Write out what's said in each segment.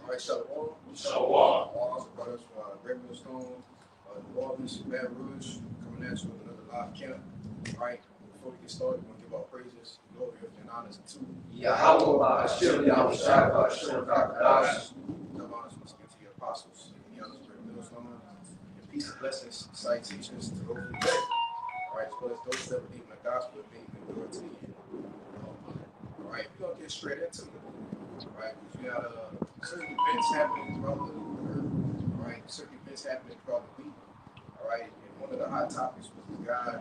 All right, Shalom. Shalom. Also brought us from Great Stone, New Orleans, Baton Rouge, coming at you with another live camp. All right, before we get started, we want to give our praises, glory, and honors to Yahweh, Hashem, Yahweh, Shai, Hashem, Kadash. the honors must give to the apostles, and the others Great Stone, and peace and blessings, sight teachers to those who pray. All right, as well as those that believe in the gospel and being endured to the end. All right, we're going to get straight into it. All right, we got certain events happening throughout the earth. All right, certain events happening throughout the week. All right, and one of the hot topics was the guy,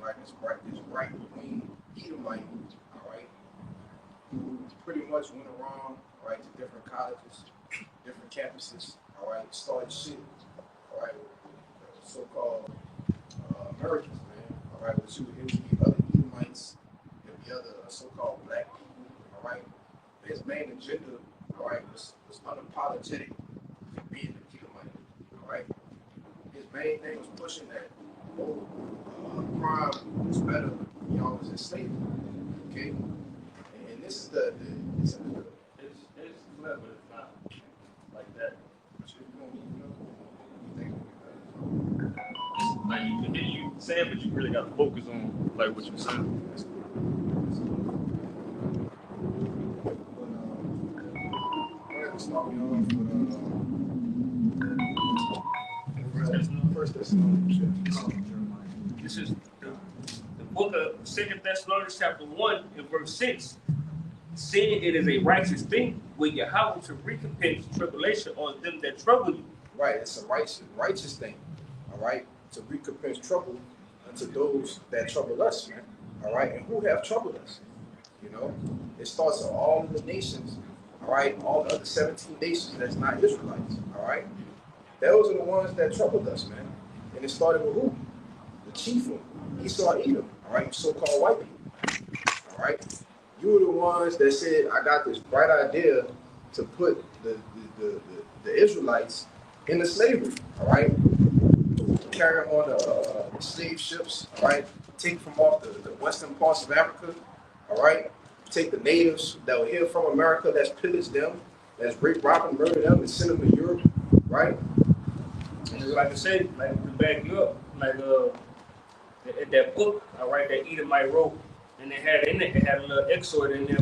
right, this right wing Edomite, all right, who pretty much went around, all right, to different colleges, different campuses, all right, started shit, all right, with so-called Americans, man, all right, which would be other Edomites, and the other so-called black people, all right. His main agenda, all right, was unapologetic for being a Edomite, all right. His main thing was pushing that crime was better when y'all was enslaved, okay. And this is It's clever, it's not like that. Like you continue saying, but you really got to focus on like what you're saying. Starting off with First Thessalonians. This is the book of 2 Thessalonians chapter 1 and verse 6. Saying it is a righteous thing with Yahweh to recompense tribulation on them that trouble you. Right, it's a righteous thing, all right, to recompense trouble unto those that trouble us, man, all right, and who have troubled us, you know, it starts with all of the nations, all right, all the other 17 nations that's not Israelites, all right, those are the ones that troubled us, man, and it started with who? The chief one, Esau, Edom, all right, so-called white people, all right, you were the ones that said, I got this bright idea to put the Israelites into slavery, all right? Carry them on the slave ships, all right? Take from off the western parts of Africa, all right? Take the natives that were here from America, that's pillaged them, that's rape, rob, and murder them, and send them to Europe, right? And like I said, like to back you up, like at that book, all right, that Edomite wrote, and they had in it, they had a little excerpt in there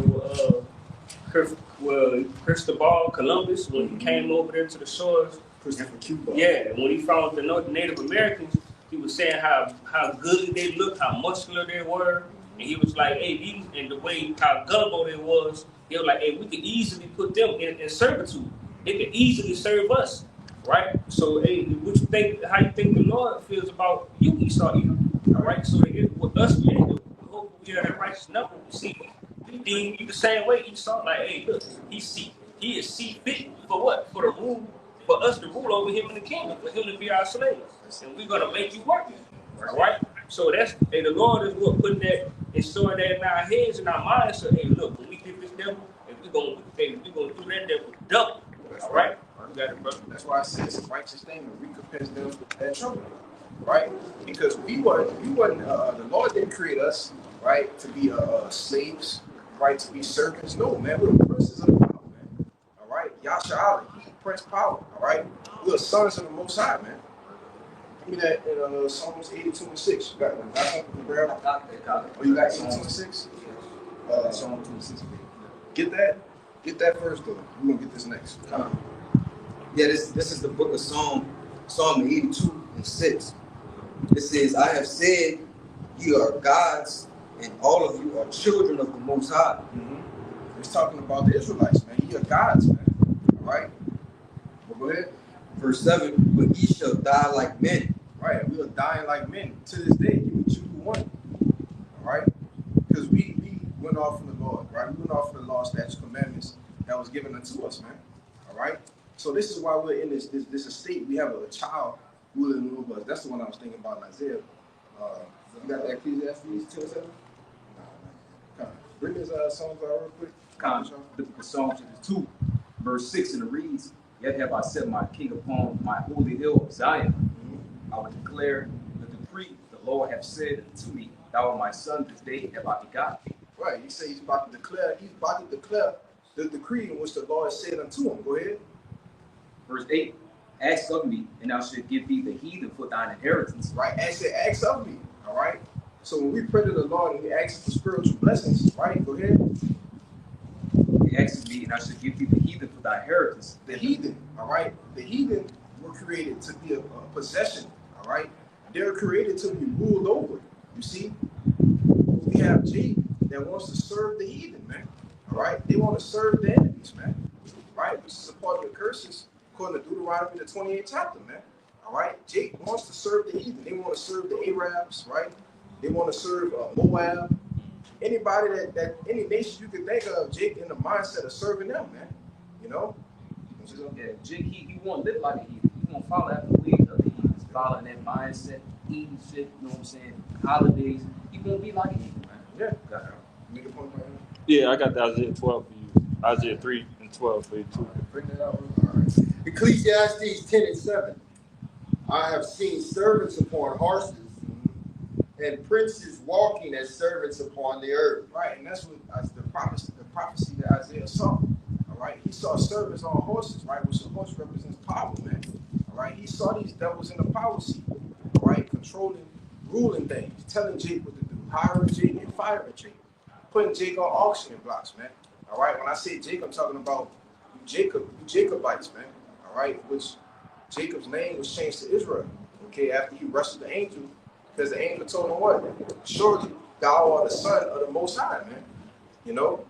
with Cristobal Columbus when he came over there to the shores. Christopher Cuba. Yeah, when he found the Native Americans, he was saying how good they looked, how muscular they were, and he was like, hey, and the way how gullible they was, he was like, hey, we could easily put them in servitude. They could easily serve us, right? So, hey, what you think? How you think the Lord feels about you, Esau, Edom? All right. So with us, we hope we are that righteous number. See, he deem you the same way. Esau, like, hey, look, he is see fit for what? For the rule. For us to rule over him in the kingdom, for him to be our slaves, and we're gonna make you work. All right. So that's the Lord is what putting that and storing that in our heads and our minds. So hey, look, when we get this devil, and we're gonna do that devil double. All right. You got it, brother. That's why I said it's a righteous thing to recompense them that trouble, right? Because we wasn't the Lord didn't create us, right, to be slaves, right, to be servants. No, man, we're the princes of the power, man. All right, Yasha Ali. Prince power, all right? We are sons of the Most High, man. Give me that in Psalms 82 and 6. You got something, Brad? Oh, you got 82 and 6? Psalm 26. Get that first, though. We're going to get this next. Yeah, this is the book of Psalm 82 and 6. It says, I have said, you are gods, and all of you are children of the Most High. Mm-hmm. It's talking about the Israelites, man. You are gods, man. All right? Go ahead. Verse 7, but ye shall die like men. Right, we are dying like men. To this day, give me 2 to 1. All right? Because we went off from the Lord, right? We went off from the law, statutes, commandments that was given unto us, man. All right? So this is why we're in this estate. We have a child ruling over us. That's the one I was thinking about in Isaiah. You got that Ecclesiastes 2:7? No. Bring this song out real quick. The book of Psalms 2, verse 6, and it reads, Yet have I set my king upon my holy hill of Zion. I will declare the decree the Lord hath said unto me, Thou art my son, this day have I begotten thee. Right, he said he's about to declare the decree in which the Lord said unto him. Go ahead. Verse 8, ask of me, and I shall give thee the heathen for thine inheritance. Right? Ask of me. All right. So when we pray to the Lord and we ask for spiritual blessings, right? Go ahead. Ask of me, and I shall give thee the heathen for thy inheritance. The heathen, all right? The heathen were created to be a possession, all right? They're created to be ruled over. You see? We have G that wants to serve the heathen, man. All right? They want to serve the enemies, man. Right? Which is a part of the curses, according to Deuteronomy, the 28th chapter, man. All right? Jake wants to serve the heathen. They want to serve the Arabs, right? They want to serve Moab. Anybody any nation you can think of, Jake, in the mindset of serving them, man. You know? Yeah, Jake, he won't live like a heathen. He won't follow after the ways of the heathens, following that mindset, eating shit, you know what I'm saying? Holidays. He won't be like a heathen, man. Yeah. Got it. Make a point right now. Yeah, I got the Isaiah 12 for you. Isaiah 3 and 12 for you too. Bring that out. All right. Ecclesiastes 10 and 7. I have seen servants upon horses and princes walking as servants upon the earth. Right, and that's what the prophecy that Isaiah saw. All right, he saw servants on horses, right, which the horse represents power, man. All right, he saw these devils in the power seat, all right, controlling, ruling things, telling Jake what to do, hiring Jake and firing Jake, putting Jake on auction blocks, man. All right, when I say Jake, I'm talking about you Jacobites, man. All right, which Jacob's name was changed to Israel, okay, after he wrestled the angel. Because the angel told him what? Surely thou art the son of the Most High, man. You know?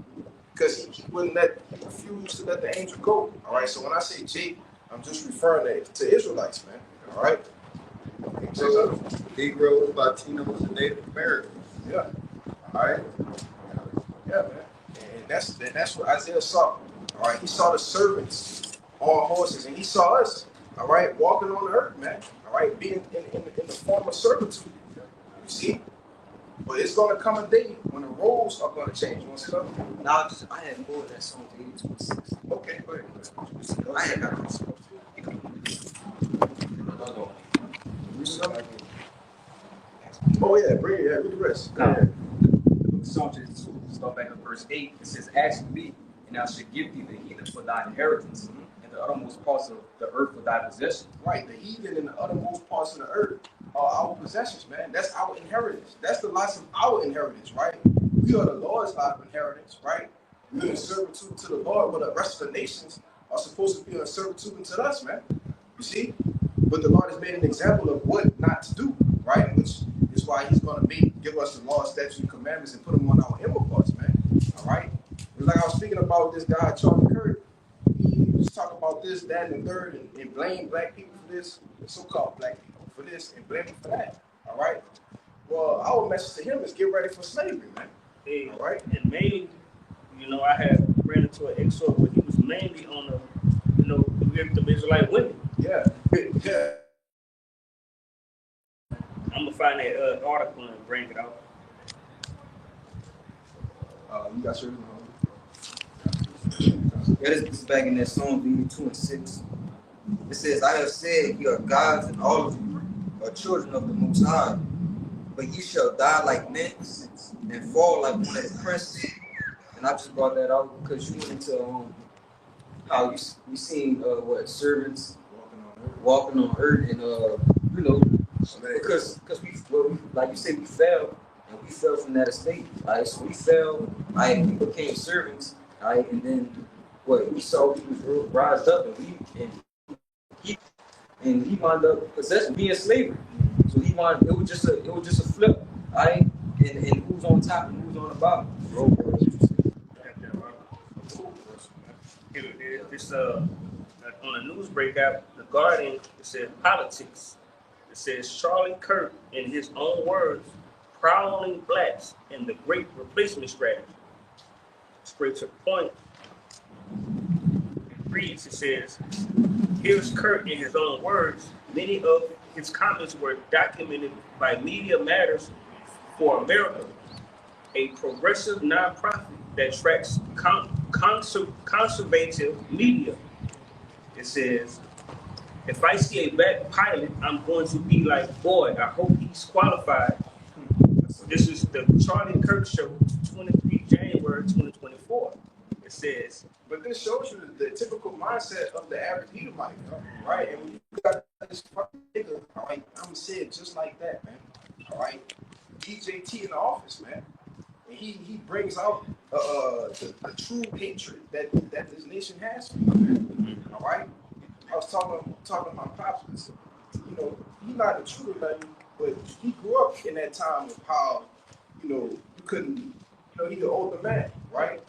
Because he refused to let the angel go. All right, so when I say Jake, I'm just referring to Israelites, man. All right? So, Negroes, Latinos, and Native Americans. Yeah. All right? Yeah, man. And that's what Isaiah saw. All right, he saw the servants on horses, and he saw us, all right, walking on the earth, man. All right, being in the form of servitude. You see? But it's going to come a day when the roles are going to change. You want to see that? Now, I had more of that song to 82 Okay, go ahead. I had got this. Oh, yeah, bring it. Yeah, read the rest. Now, the book of Psalms 2, start back at verse 8. It says, ask me, and I shall give thee the heathen for thy inheritance, and the uttermost parts of the earth for thy possession. Right, the heathen in the uttermost parts of the earth are our possessions, man. That's our inheritance. That's the lots of our inheritance, right? We are the Lord's lot of inheritance, right? We're in servitude to the Lord, but the rest of the nations are supposed to be in servitude unto us, man. You see? But the Lord has made an example of what not to do, right? Which is why he's going to give us the law, statutes, and commandments and put them on our inward parts, man. All right? It's like I was speaking about this guy, Charlie Kirk. He was talking about this, that, and the third, and blame black people for this, so-called black people for this, and blame them for that. All right? Well, our message to him is get ready for slavery, man. Hey, All right? and mainly, you know, I had ran into an excerpt where he was mainly on the, you know, the Israelite women. Yeah. Yeah. I'm gonna find that article and bring it out. You got your Yeah, this is back in that song, 82 and 6. It says, I have said, ye are gods, and all of you are children of the Most High. But ye shall die like men, and fall like one of the princes. And I just brought that out because you went into how you seen servants walking on earth, and you know, because we like you said, we fell, and we fell from that estate. So we fell, we became servants, and then we saw he was rised up, and he wound up being slavery. So it was just a flip, and who's on top and who's on the bottom. This on the news breakout, The Guardian, it said politics. It says Charlie Kirk, in his own words, prowling blacks in the Great Replacement Strategy. Straight to the point. It reads, it says, here's Kirk in his own words. Many of his comments were documented by Media Matters for America, a progressive nonprofit that tracks conservative media. It says, if I see a black pilot, I'm going to be like, boy, I hope he's qualified. This is the Charlie Kirk Show, 23 January 2024. It It says, But this shows you the typical mindset of the average Edomite, right? And when you got this fucking nigga, all right, I'm gonna say it just like that, man. All right, DJT in the office, man, and he brings out the true hatred that this nation has for you, man. All right, I was talking to my pops. You know, he's not a true nothing, but he grew up in that time of how, you know, you couldn't, you know, he's an older man, right?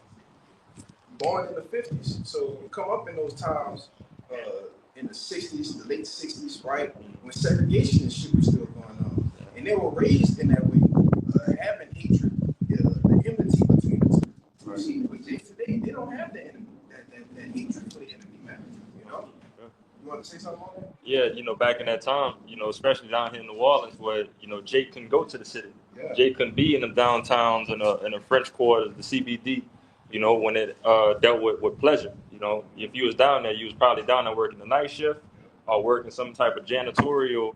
Born in the 50s. So you come up in those times in the 60s, the late 60s, right? When segregation and shit was still going on. And they were raised in that way, having hatred, the enmity between the two. Right. See, with today, they don't have the enemy, that hatred for the enemy, man. You know? You want to say something on that? Yeah, back in that time, especially down here in New Orleans, where Jake couldn't go to the city. Yeah. Jake couldn't be in the downtowns and the French Quarter, the CBD. When it dealt with pleasure. If you was down there, you was probably down there working the night shift or working some type of janitorial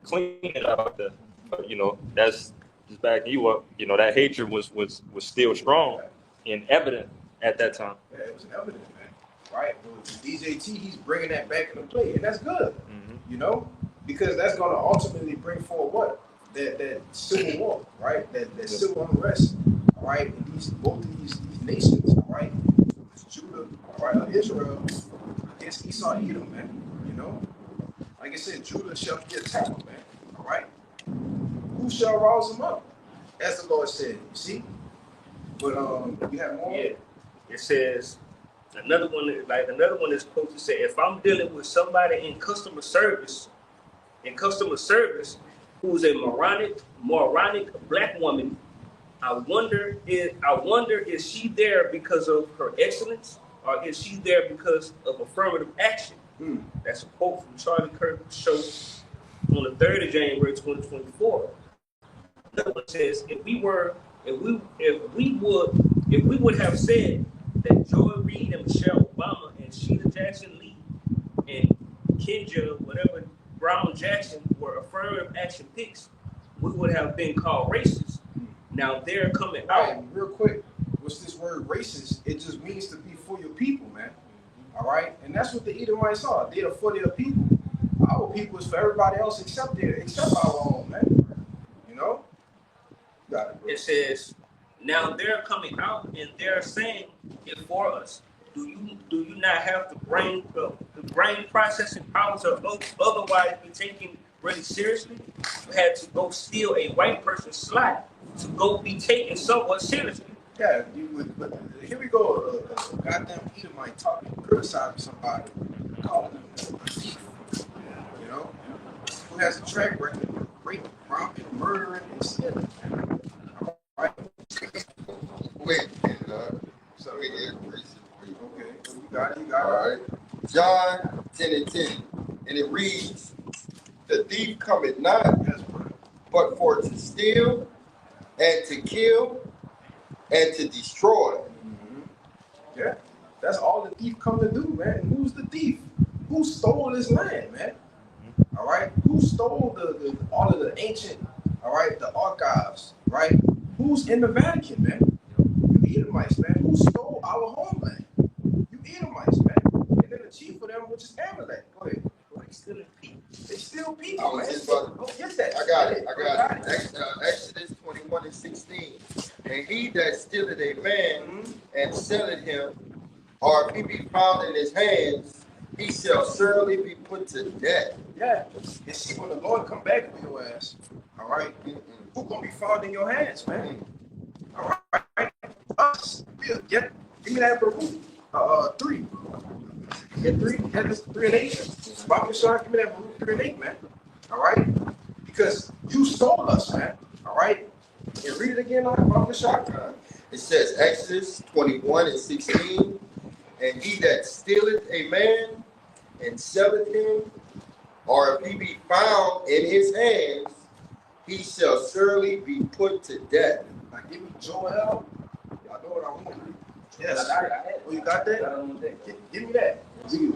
cleaning out there. But that's just backing you up. That hatred was still strong and evident at that time. Yeah, it was evident, man. Right? But with DJT, he's bringing that back into play, and that's good. Mm-hmm. Because that's going to ultimately bring forward what? That civil war, right? That civil unrest, all right? And both of these nations, all right? Judah, all right, Israel against Esau and Edom, man. Like I said, Judah shall be attacked, man. All right? Who shall rouse them up? As the Lord said, you see? But we have more. yeah, it says, another one is supposed to say, if I'm dealing with somebody in customer service, who's a moronic black woman, I wonder is she there because of her excellence, or is she there because of affirmative action? That's a quote from Charlie Kirk's show on the 3rd of January 2024. Another one says, if we would have said that Joy Reid and Michelle Obama and Sheila Jackson Lee and Kendra whatever Brown Jackson were affirmative action picks, we would have been called racist. Now they're coming out. Real quick, what's this word racist? It just means to be for your people, man. All right? And that's what the Edomites are. They're for their people. Our people is for everybody else except our own, man. You got it, bro. It says, now they're coming out and they're saying it for us. Do you not have the brain processing powers of otherwise be taken really seriously? You had to go steal a white person's slot to go be taken somewhat seriously. Yeah, but here we go. Goddamn Edomite talking, criticizing somebody, calling them a thief. Who has a track record of rape, robbing, murdering, and stealing. Right? Wait, so we get okay, you got it. All right. John 10:10, and it reads, "The thief cometh not, but for to steal, and to kill, and to destroy." Mm-hmm. Yeah, that's all the thief come to do, man. And who's the thief? Who stole this land, man? All right, who stole all of the ancient, all right, the archives, right? Who's in the Vatican, man? You Edomites, man. Who stole our homeland? You Edomites, man. And then the chief of them, which is Amalek. Go ahead. They still people, I was man. just about Go get that. I got it. Exodus 21:16. And he that stealeth a man and selleth him, or if he be found in his hands, he shall certainly be put to death. Yeah. And see, when the Lord come back with your ass, all right, who gonna be found in your hands, man? All right, us. Give me that Baruch 3. Get 3. Get this 3 and 8. Baba Shah, give me that Baruch 3 and 8, man. All right, because you stole us, man. All right, and read it again, Baba Shah. It says Exodus 21:16. And he that stealeth a man and selleth him, or if he be found in his hands, he shall surely be put to death. Now give me Joel. I know what I want. Yes. Oh, you got that? Give me that.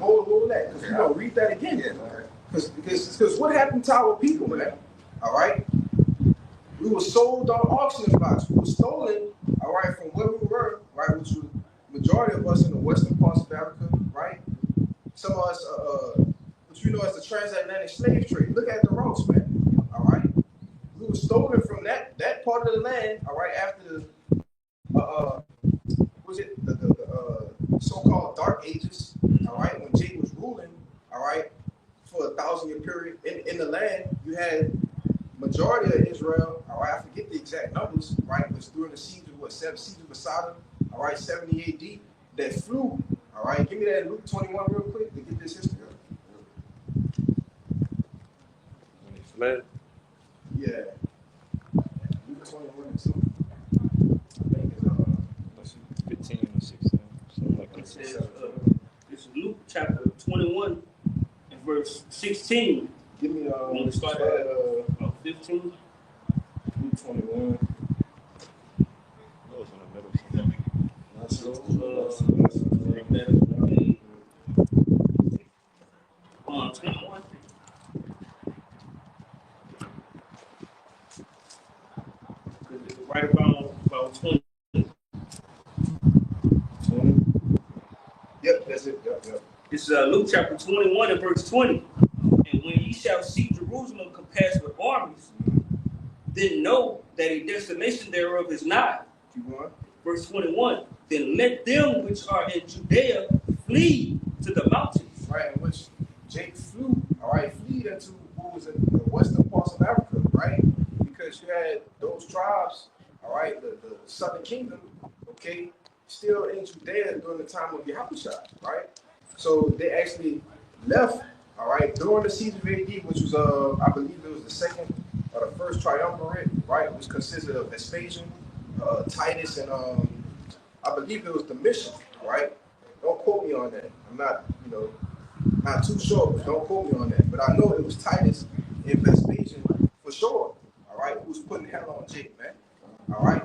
Hold that. Because we're going to read that again. Because what happened to our people, man? All right? We were sold on auction blocks. We were stolen, all right, from where we were, right, which was majority of us in the western parts of Africa, right? Some of us, what you know as the transatlantic slave trade. Look at the routes, man. All right, we were stolen from that part of the land. All right, after the was it the so-called Dark Ages? All right, when Jay was ruling. All right, for a 1,000-year period in the land, you had majority of Israel. All right, I forget the exact numbers. Right, it was during the siege of siege of Masada. All right, 70 AD. That flew. All right, give me that Luke 21 real quick to get this history up. When he fled. Yeah. Luke 21 and something. I think it's 15 or 16, something like It that. says, it's Luke chapter 21 and verse 16. give me Want to start at 15? Luke 21. Those in the middle. Somewhere. Come on, 21. Right about 20. 20. Yep, that's it. Yep. It's Luke chapter 21 and verse 20. And when ye shall see Jerusalem compassed with armies, then know that a desolation thereof is nigh. Keep going. Verse 21. Then let them which are in Judea flee to the mountains. Right, in which Jake flew, all right, fleed into what was in the western parts of Africa, right? Because you had those tribes, all right, the southern kingdom, okay, still in Judea during the time of Yahushua, right? So they actually left, all right, during the siege of AD, which was, I believe it was the second or the first triumvirate, right, which consisted of Vespasian, Titus, and I believe it was Domitian, right? Don't quote me on that. I'm not, not too sure, but don't quote me on that. But I know it was Titus and Vespasian for sure, all right, who was putting hell on Jake, man, all right?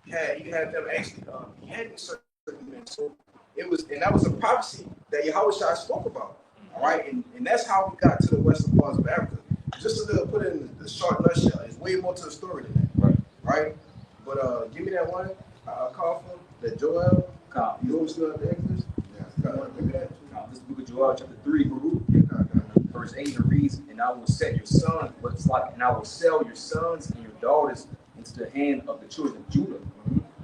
You had them actually beheading certain men. So it was, and that was a prophecy that Yahushua spoke about, all right? And that's how we got to the western parts of Africa. Just to put it in the short nutshell, there's way more to the story than that, right? But give me that one, call for that Joel. You always still at the Exodus? Yeah. Give me that. This is the book of Joel, chapter 3, verse 8, it reads, and I will set your son, what's like, and I will sell your sons and your daughters into the hand of the children of Judah,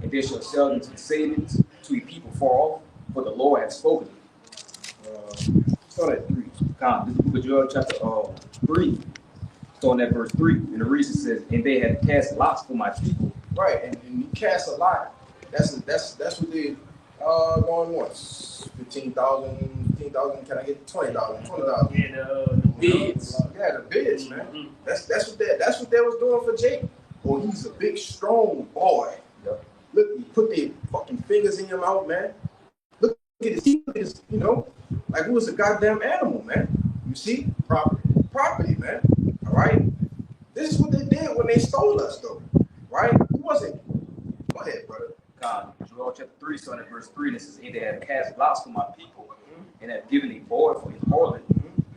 and they shall sell them to the Sabians, to a people far off, for the Lord hath spoken. Start at 3. This is the book of Joel, chapter 3, starting at verse 3, and the reason says, and they had cast lots for my people. Right, and you cast a lot. That's what they going once. 15,000. Can I get 20,000? 20,000. And the bids. Yeah, the bids, man. Mm-hmm. That's what they was doing for Jake. Oh, he's a big, strong boy. Yep. Look, you put their fucking fingers in your mouth, man. Look at his teeth, like he was a goddamn animal, man. You see, property, man. All right. This is what they did when they stole us, though. Right? It wasn't. Go ahead, brother. Joel chapter 3, starting at verse 3, and it says, and they have cast lots for my people, and have given a boy for a harlot,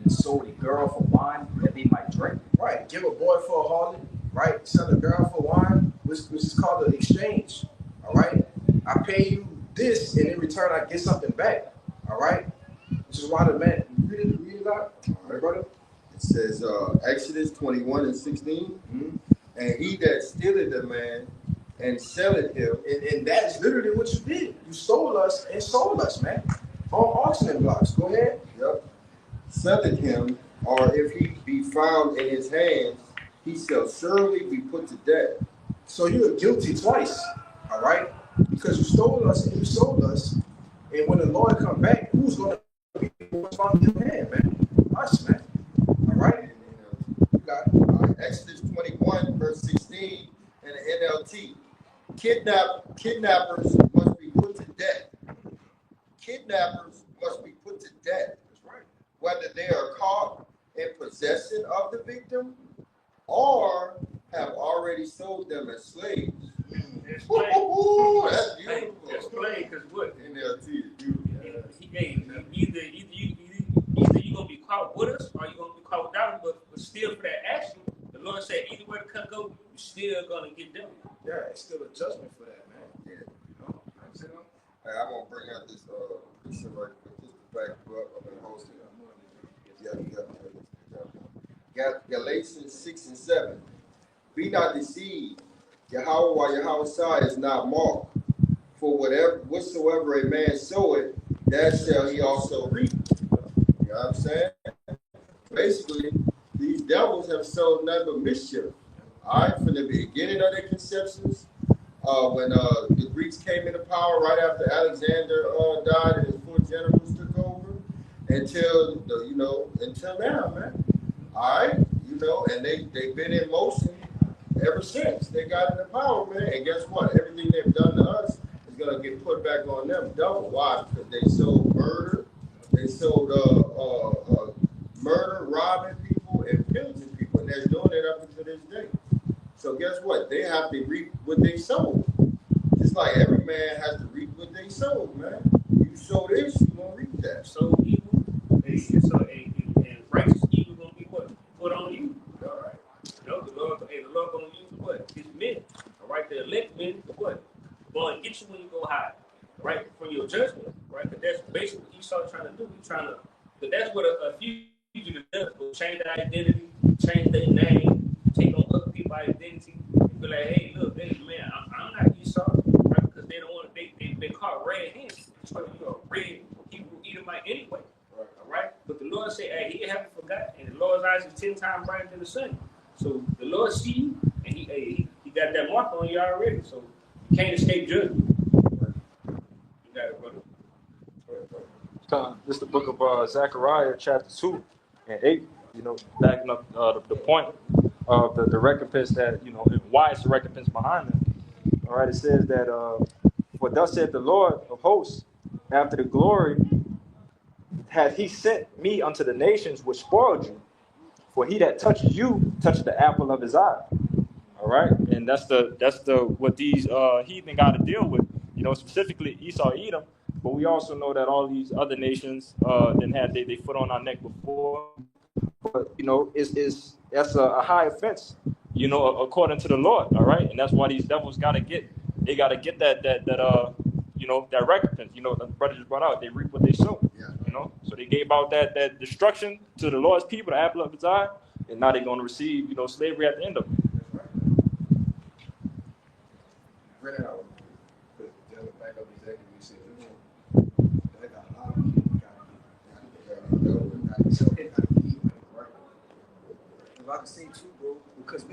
and sold a girl for wine that they might drink. Right. Give a boy for a harlot, right? Sell a girl for wine, which is called an exchange. All right. I pay you this, and in return, I get something back. All right. Which is why the man, read it out. All right, brother. It says Exodus 21 and 16. And he that stealeth a man and selleth him. And that is literally what you did. You stole us and sold us, man. On auction blocks. Go ahead. Yep. Selleth him, or if he be found in his hands, he shall surely be put to death. So you're guilty twice, all right? Because you stole us and you sold us. And when the Lord come back, who's going to be found in your hand, man? Us, man. All right? You got Exodus 21, verse 16, and the NLT. Kidnappers must be put to death. Kidnappers must be put to death. That's right. Whether they are caught in possession of the victim or have already sold them as slaves. That's That's beautiful. That's plain, because what? NLT is beautiful. Either you're going to be caught with us or you're going to be caught without us, but still for that action, the Lord said either way the cut go, you're still going to get done. Yeah, it's still a judgment for that, man. Yeah. You know? Hey, I want to bring out this piece of right quick, just to back you up. I'm gonna host it. Galatians 6 and 7. Be not deceived. Yahweh while Yahweh side is not marked. For whatsoever a man soweth, that shall he also reap. You know what I'm saying? Basically, these devils have sowed nothing but mischief. All right, from the beginning of their conceptions, when the Greeks came into power right after Alexander died and his 4 generals took over, until until now, man. All right, and they've been in motion ever since they got into power, man. And guess what? Everything they've done to us is gonna get put back on them double. Why? Because they sold murder, they sold murder, robbing people, and pillaging people, and they're doing it up until this day. So guess what? They have to reap what they sold. Just like every man has to reap what they sold, man. You sow this, you gonna reap that. So evil, and righteous evil gonna be what? Put on you. All right. The Lord gonna use what? His men. All right, the elect men for what? Going to get you when you go high. Right? From your judgment. Right? Because that's basically what Esau trying to do. He's trying to, because that's what a fugitive does. Will change their identity, change their name, take on other people's identity, and be like, hey, look, man, I'm not Esau. Right? Because they don't want to, they call red-handed. So you're a red Hebrew Edomite anyway. All right? But the Lord said, hey, he haven't forgotten. And the Lord's eyes is 10 times brighter than the sun. So the Lord see you, and he got that mark on you already. So you can't escape judgment. You got it, brother. This is the book of Zechariah, chapter 2 and 8. Backing up the point of the recompense that why it's the recompense behind it. All right, it says that for thus said the Lord of hosts, after the glory hath he sent me unto the nations which spoiled you. For he that touches you touched the apple of his eye. All right, and that's the what these heathen got to deal with. Specifically Esau, Edom, but we also know that all these other nations then had they foot on our neck before. But that's a high offense, according to the Lord. All right, and that's why these devils got to get that recompense. The brother just brought out, they reap what they sow. Yeah. So they gave out that destruction to the Lord's people, the apple of his eye, and now they're going to receive slavery at the end of it. Bring it out. Just back up exactly what you said. They got a lot of people got to eat, right? If I can say too, bro, because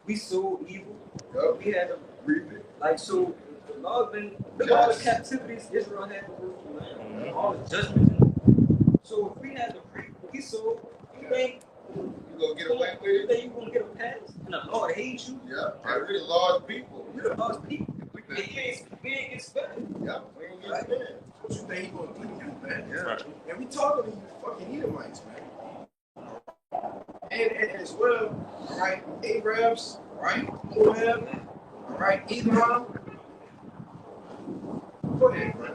we sold evil. Yep. We had to Reap it. like so. All the captivities Israel had to go through, man. All the judgments. So if we had to reap, we sold. You think You gonna get away with you it? think you gonna get a pass? And the Lord hates you. Yeah. And we're the Lord's people. You're the lost people. We ain't expected. Yeah. We ain't getting mad. What you think he gonna do to you, man? Yeah. Right. And we talking to you fucking Edomites, man. And as well, right? Arabs, right? Moab, all right? Edom. Go ahead, bro.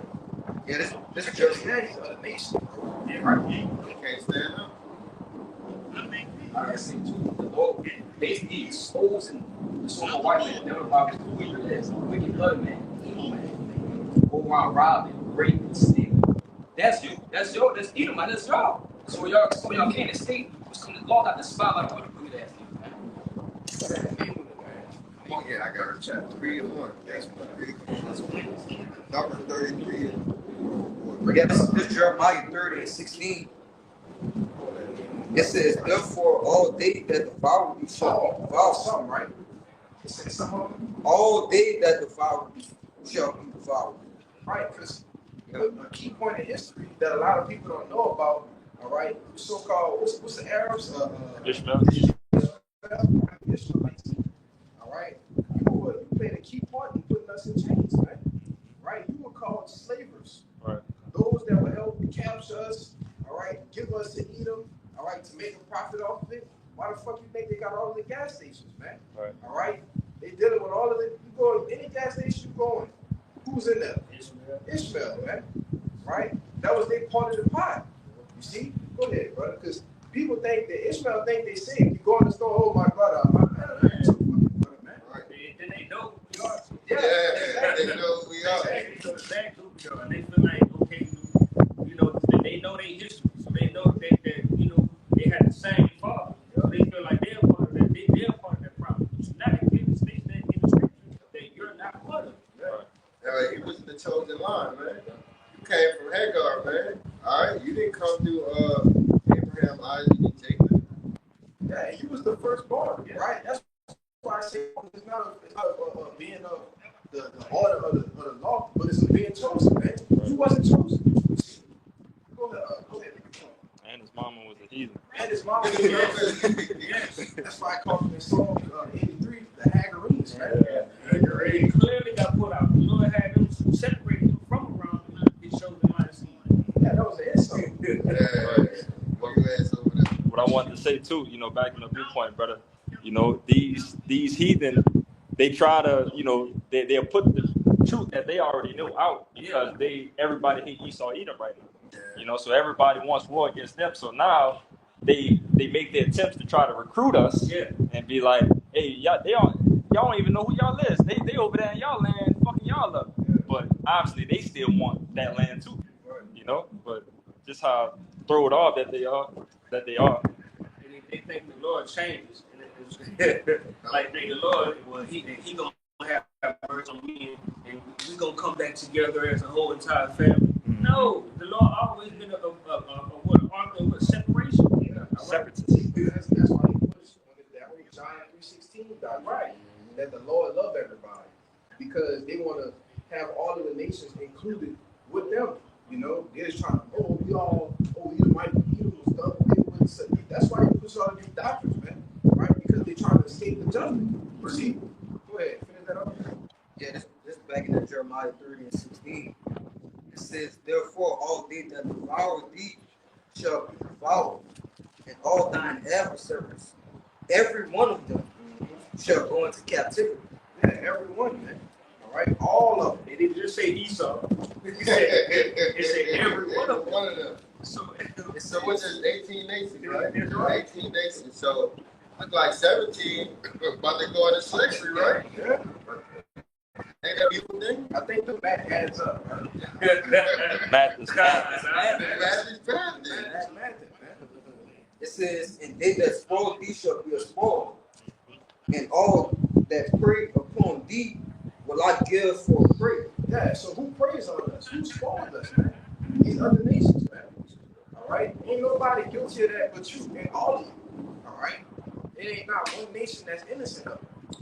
Yeah, this Just just these other nations, bro. Yeah, right. You can't stand up. I gotta say too, the Lord basically exposing the so-called white man. Never mind who he really is. Wicked blood man, evil man. Go around robbing, raping, stealing. That's you. That's Edomite. That's y'all. So y'all can't escape. What's coming? Lord got the spotlight on you. Look at that, man. Oh, yeah, I got chapter 3 and 1. That's number 33. Yeah, this Jeremiah 30 and 16. It says, therefore, all they that devour me shall devour. Something, right? It said something. All they that devour me shall be devoured. Right, because a key point in history that a lot of people don't know about, all right, so-called, what's the Arabs? Ishmael. Ishmaelites. All right, you played a key part in putting us in chains, man. Right, you were called slavers. Right. Those that would help capture us, all right, give us to Edom, all right, to make a profit off of it. Why the fuck you think they got all the gas stations, man? Right. All right, they dealing with all of it. You go any gas station you going, who's in there? Ishmael, man. Right? That was their part of the pie. You see? Go ahead, brother. Because people think that Ishmael think they saved. You go in the store, oh my brother, man. Then they know who you are. Yeah, they know who we are. Exactly. So exactly who we are. And they feel like, okay, you know, they know their history. So they know that you know, they had the same father. So they feel like they're part of that. They're part of that problem. But you're not. It states that in the scripture that you're not part of it. He was the chosen line, man. You came from Hagar, man. All right, you didn't come through Abraham, Isaac, and Jacob. Yeah, he was the firstborn, right? That's why I say it's not being the order of the law, but it's being chosen, man. You wasn't chosen. Go ahead. And his mama was a heathen. And his mom was a yes. That's why I called him in Psalm 83 the Hagarenes, man. They clearly got put out. The Lord had them separated from around the chosen line. Yeah, that was an insult. What I wanted to say too, you know, back in the viewpoint, brother, you know, these heathen, they try to, you know, they'll put the truth that they already knew out because everybody hate Esau Edom right now. You know, so everybody wants war against them. So now they make their attempts to try to recruit us and be like, hey, y'all don't even know who y'all is. They over there in y'all land fucking y'all up. But obviously they still want that land too. You know, but just how throw it off that they are. And they think the Lord changes. Like the Lord, well, he gonna have mercy on me, and we gonna come back together as a whole entire family. No, the Lord always been an author of separation. Separatists. That's why he puts that whole John 3:16 right. That the Lord love everybody because they want to have all of the nations included with them. You know, they're just trying to, you might be evil stuff. That's why he puts all these doctrines, man. Right? Because they're trying to escape the judgment. See? Go ahead, finish that up. Yeah, this back in Jeremiah 30 and 16. It says, therefore, all they that devour thee shall be devoured, and all thine adversaries, every one of them, shall go into captivity. Yeah, every one, man. All right, all of them. They didn't just say Esau. He said every one of them. So what's this? 18 nations, right? 18 nations. So look like 17 about to go into slavery, right? Yeah. Ain't that beautiful thing? I think the math adds up. Math is It says, and they that spoil thee shall be a spoil, and all that prey upon thee will I give for prey. Yeah, so who preys on us? Who spoiled us, man? These other nations, man. All right? Ain't nobody guilty of that but you and all of you. All right? It ain't not one nation that's innocent of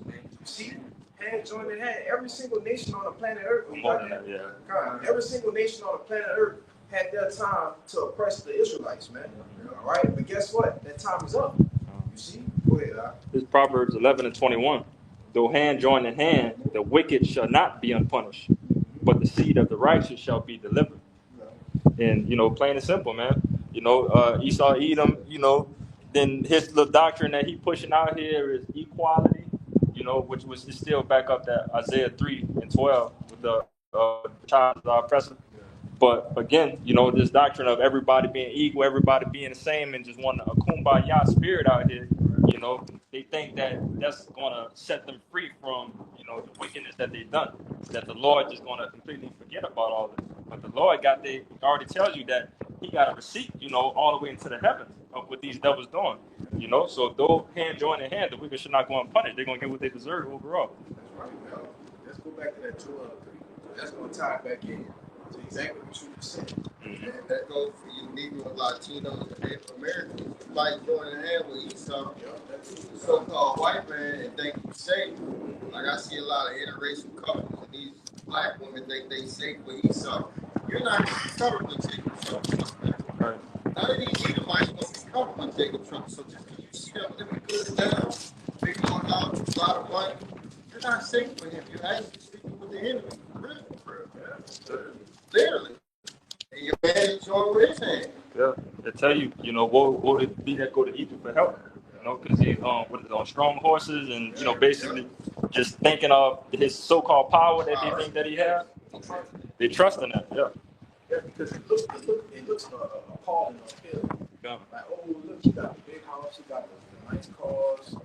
it. You see? Hand joined in hand. Every single nation on the planet Earth, every single nation on the planet Earth had their time to oppress the Israelites, man. All right? But guess what? That time is up. You see? Go ahead, This Proverbs 11 and 21. Though hand join in hand, the wicked shall not be unpunished, but the seed of the righteous shall be delivered. And, you know, plain and simple, man. You know, Esau Edom, you know, then his little doctrine that he pushing out here is equality, you know, which was still back up that Isaiah 3 and 12 with the child of the oppressor. But again, you know, this doctrine of everybody being equal, everybody being the same, and just wanting a kumbaya spirit out here, you know, they think that that's going to set them free from, you know, the wickedness that they've done. That the Lord just going to completely forget about all this. But the Lord already tells you that he got a receipt, you know, all the way into the heavens of what these devils doing. You know, so though hand join in hand, the wicked should not go unpunished. They're going to get what they deserve overall. That's right, man. Let's go back to that 12. That's going to tie it back in to exactly what you just said. And that goes for you Negroes, Latinos, and Native Americans. You might join in hand with Esau, the so-called white man, and think you safe. Like I see a lot of interracial couples, and these black women think they safe with Esau. You're not covered with Jacob Trump. Right. None of these Edomites going to be covered with Jacob Trump. So just because you see them living good down, big on house, a lot of money, you're not safe with him. You're actually speaking with the enemy. Really, literally. And your man is joined with his hand. Yeah, they tell you, you know, woe to be that go to Egypt for help, you know, because he's on strong horses and, you know, basically just thinking of his so-called power that they think that he has. They trust in that, yeah. Yeah, because it looks appalling on film. Yeah. Like, oh, look, you got the big house, you got the nice cars.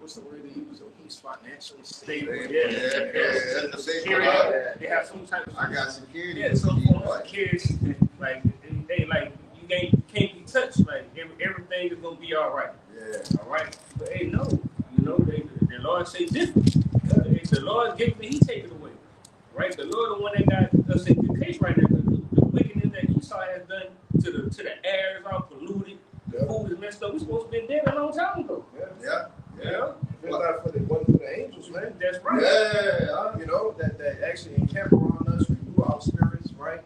what's the word they use? He's financially stable. stable. Yeah. That's the big Security. one. They have some type of. I got security. Yeah, some form of security. Like they like you can't be touched. Like everything is gonna be all right. Yeah. All right. But hey, no, you know the Lord say different. The Lord gave me, He take it away. Right? The Lord, the one that got us in the case right now. The wickedness that Esau has done to the air is all polluted. The food is messed up. We're supposed to be dead a long time ago. Yeah. You know? If it's not for the one for the angels, man. That's right. Yeah. You know, that actually encamp around us, renew our spirits, right?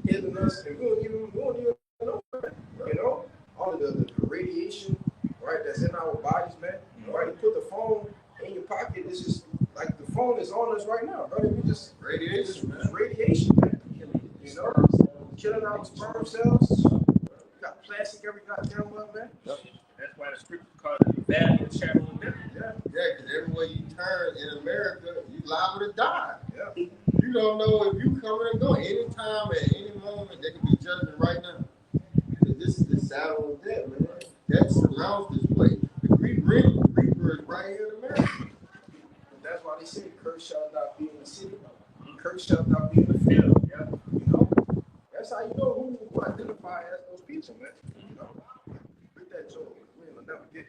Healing us, and we don't even know that. You know, all of the radiation, right, that's in our bodies, man. Right? You put the phone in your pocket, it's just like the phone is on us right now, brother. We just Radiation, it's radiation, man. You know, killing our sperm cells. We got plastic every goddamn one, man. That's why the scripture called it the valley of shadow of death. Yeah. Yeah, because everywhere you turn in America, you liable to die. Yeah. You don't know if you coming and going. Anytime, at any moment, there can be judgment right now. Because this is the shadow of death, man. That surrounds this place. The Reaper is right here in America. That's why they say, "Curse shall not be in the city, curse shall not be in the field." Yeah, you know, that's how you know who identify as those people, man. You know, with that joy, we ain't gonna never get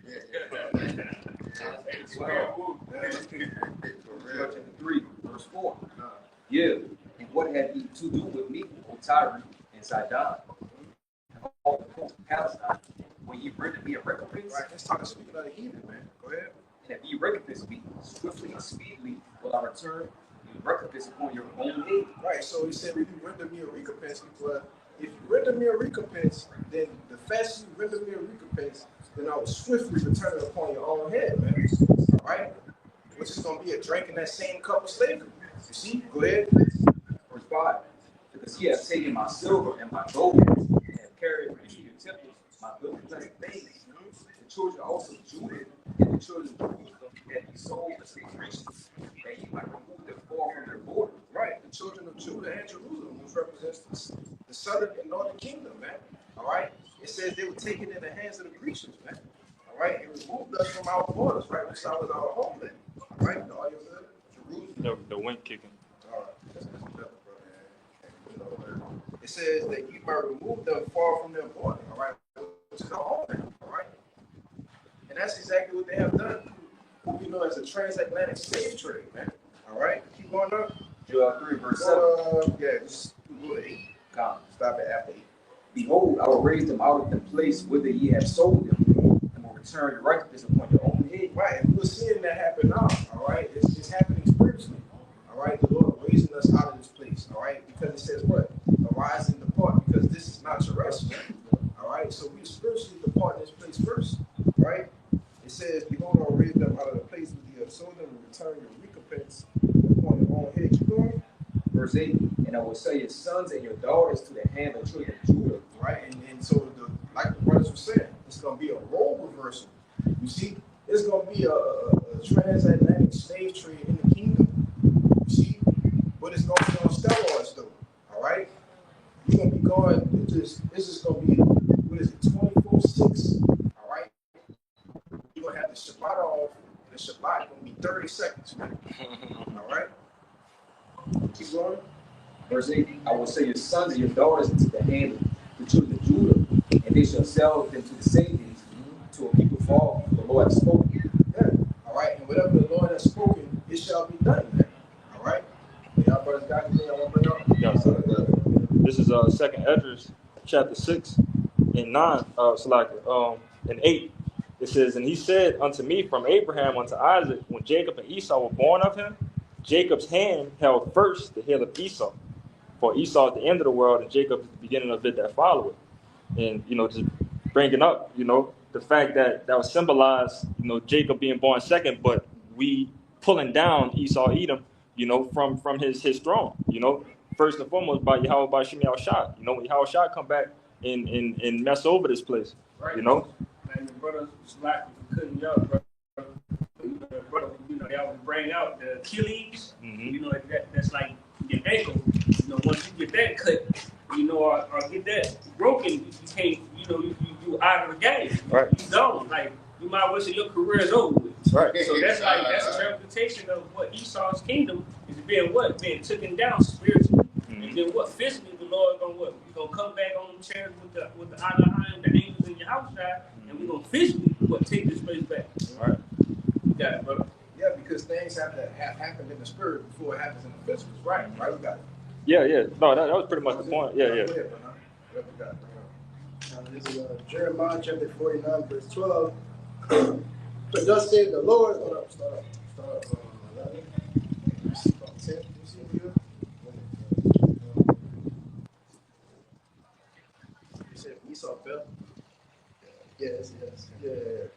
Chapter 3, verse 4. Yeah, and what had he to do with me, O Tyre and Sidon, and all the coast of Palestine, when ye rendered me a recompense? Right, let's talk speaking of the heathen, man. Go ahead. And if ye recompense me, swiftly and speedily will I return and recompense upon your own head. Right, so he said, if you render me a recompense, because if you render me a recompense, then the faster you render me a recompense, then I will swiftly return it upon your own head, man. All right? Which is going to be a drink in that same cup of slavery. You see? Go ahead. Verse 5. Because ye have taken my silver and my gold, and have carried into your temples my good and pleasant things. The children also of Judah and the children of Jerusalem that ye sold unto the Grecians, that ye might remove them far from their border. Right, the children of Judah and Jerusalem, which represents the southern and northern kingdom, man. All right? It says they were taken in the hands of the Grecians, man. All right? It removed us from our borders, right? Which was our homeland. All right? All your Jerusalem. The wind kicking. All right. That's better, brother. It says that you might remove them far from their border, all right? Which is our homeland, all right? And that's exactly what they have done. What we know as a transatlantic slave trade, man. All right? Keep going up. Joel 3, verse 7. Yeah, just go to 8. Come. Stop it after 8. Behold, I will raise them out of the place whither ye have sold them, and will return your righteousness upon your own head. Right, and we're seeing that happen now, all right? It's happening spiritually, all right? The Lord raising us out of this place, all right? Because it says what? Arise and depart, because this is not your rest, man. All right? So we spiritually depart this place first, right? It says, behold, I will raise them out of the place where you have sold them and return your recompense upon your own head. Keep going. Verse 8, and I will sell your sons and your daughters to the hand of children of Judah. Right, and so like the brothers were saying, it's going to be a role reversal. You see, it's going to be a transatlantic slave trade in the kingdom. You see, but it's going to be on steroids though. All right, you're going to be going. This is going to be, what is it, 24/6. All right, you're going to have the Shabbat off. And the Shabbat going to be 30 seconds. All right, keep going. Verse 8, I will sell your sons and your daughters into the hand of the children of Judah, and they shall sell them to the Sabians, to a people far from the Lord has spoken. Yeah. All right, and whatever the Lord has spoken, it shall be done. Man. All right, y'all brothers got anything I want to bring up? Yeah, so this is Second Esdras, chapter 6 and 9, and 8. It says, and he said unto me from Abraham unto Isaac, when Jacob and Esau were born of him, Jacob's hand held first the heel of Esau. For Esau is the end of the world, and Jacob is the beginning of it that followeth. And, just bringing up, the fact that was symbolized, Jacob being born second, but we pulling down Esau, Edom, from his throne, first and foremost by Yahweh, by Shemi Shah. When Yahweh Shah come back and mess over this place, Right. Man, the brothers was like cutting you out, brother. They always bring out the Achilles. Mm-hmm. That's like your ankle. Once you get that cut, or get that broken, you can't. You out of the game. Right. You gone. Like you might well say your career is over with. Right. So that's a representation of what Esau's kingdom is being what? Being taken down spiritually. And then what? Physically, the Lord gonna what? He's gonna come back on the chairs with the iron, the angels in your house side, and we're gonna physically what? Take this place back. All right. You got it, brother. Yeah, because things have to have happened in the spirit before it happens in the physical. Right, right. You got it. Yeah, yeah. No, that was pretty much the point. Yeah, yeah. Go ahead, brother. What you got? This is Jeremiah chapter 49, verse 12. But thus saith the Lord. Hold up, start up. 11. 10. You see it here? You said Esau fell? Yes. Yeah.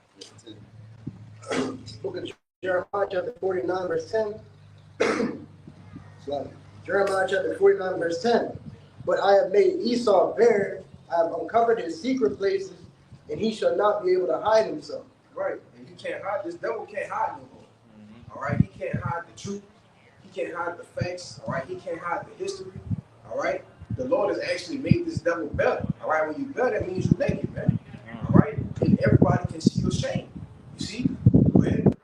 Book of Jeremiah chapter 49, verse 10. Jeremiah chapter 49, verse 10. But I have made Esau bare, I have uncovered his secret places, and he shall not be able to hide himself. Right, and he can't hide. This devil can't hide no more. All right, he can't hide the truth. He can't hide the facts. All right, he can't hide the history. All right, the Lord has actually made this devil better. All right, when you better, that means you naked, man. All right, and everybody can see your shame. You see? Go ahead.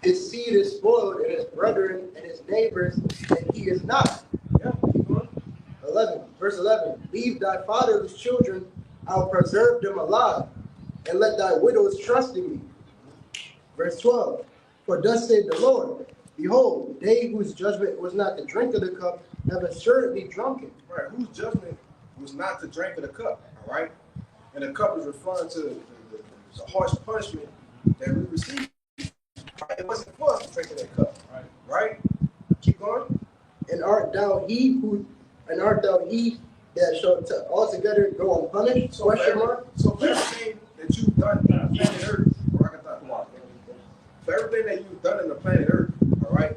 His seed is spoiled, and his brethren and his neighbors, and he is not. Yeah, keep going. 11, verse 11. Leave thy fatherless children, I'll preserve them alive, and let thy widows trust in me. Verse 12. For thus saith the Lord, behold, they whose judgment was not to drink of the cup have assuredly drunken. Right, whose judgment was not to drink of the cup. All right, and the cup is referring to the harsh punishment that we received. Right? It wasn't for us to drink of that cup. Right? Keep going. And art thou he that shall altogether go unpunished? So for everything that you've done on planet Earth, for everything that you've done in the planet Earth, all right,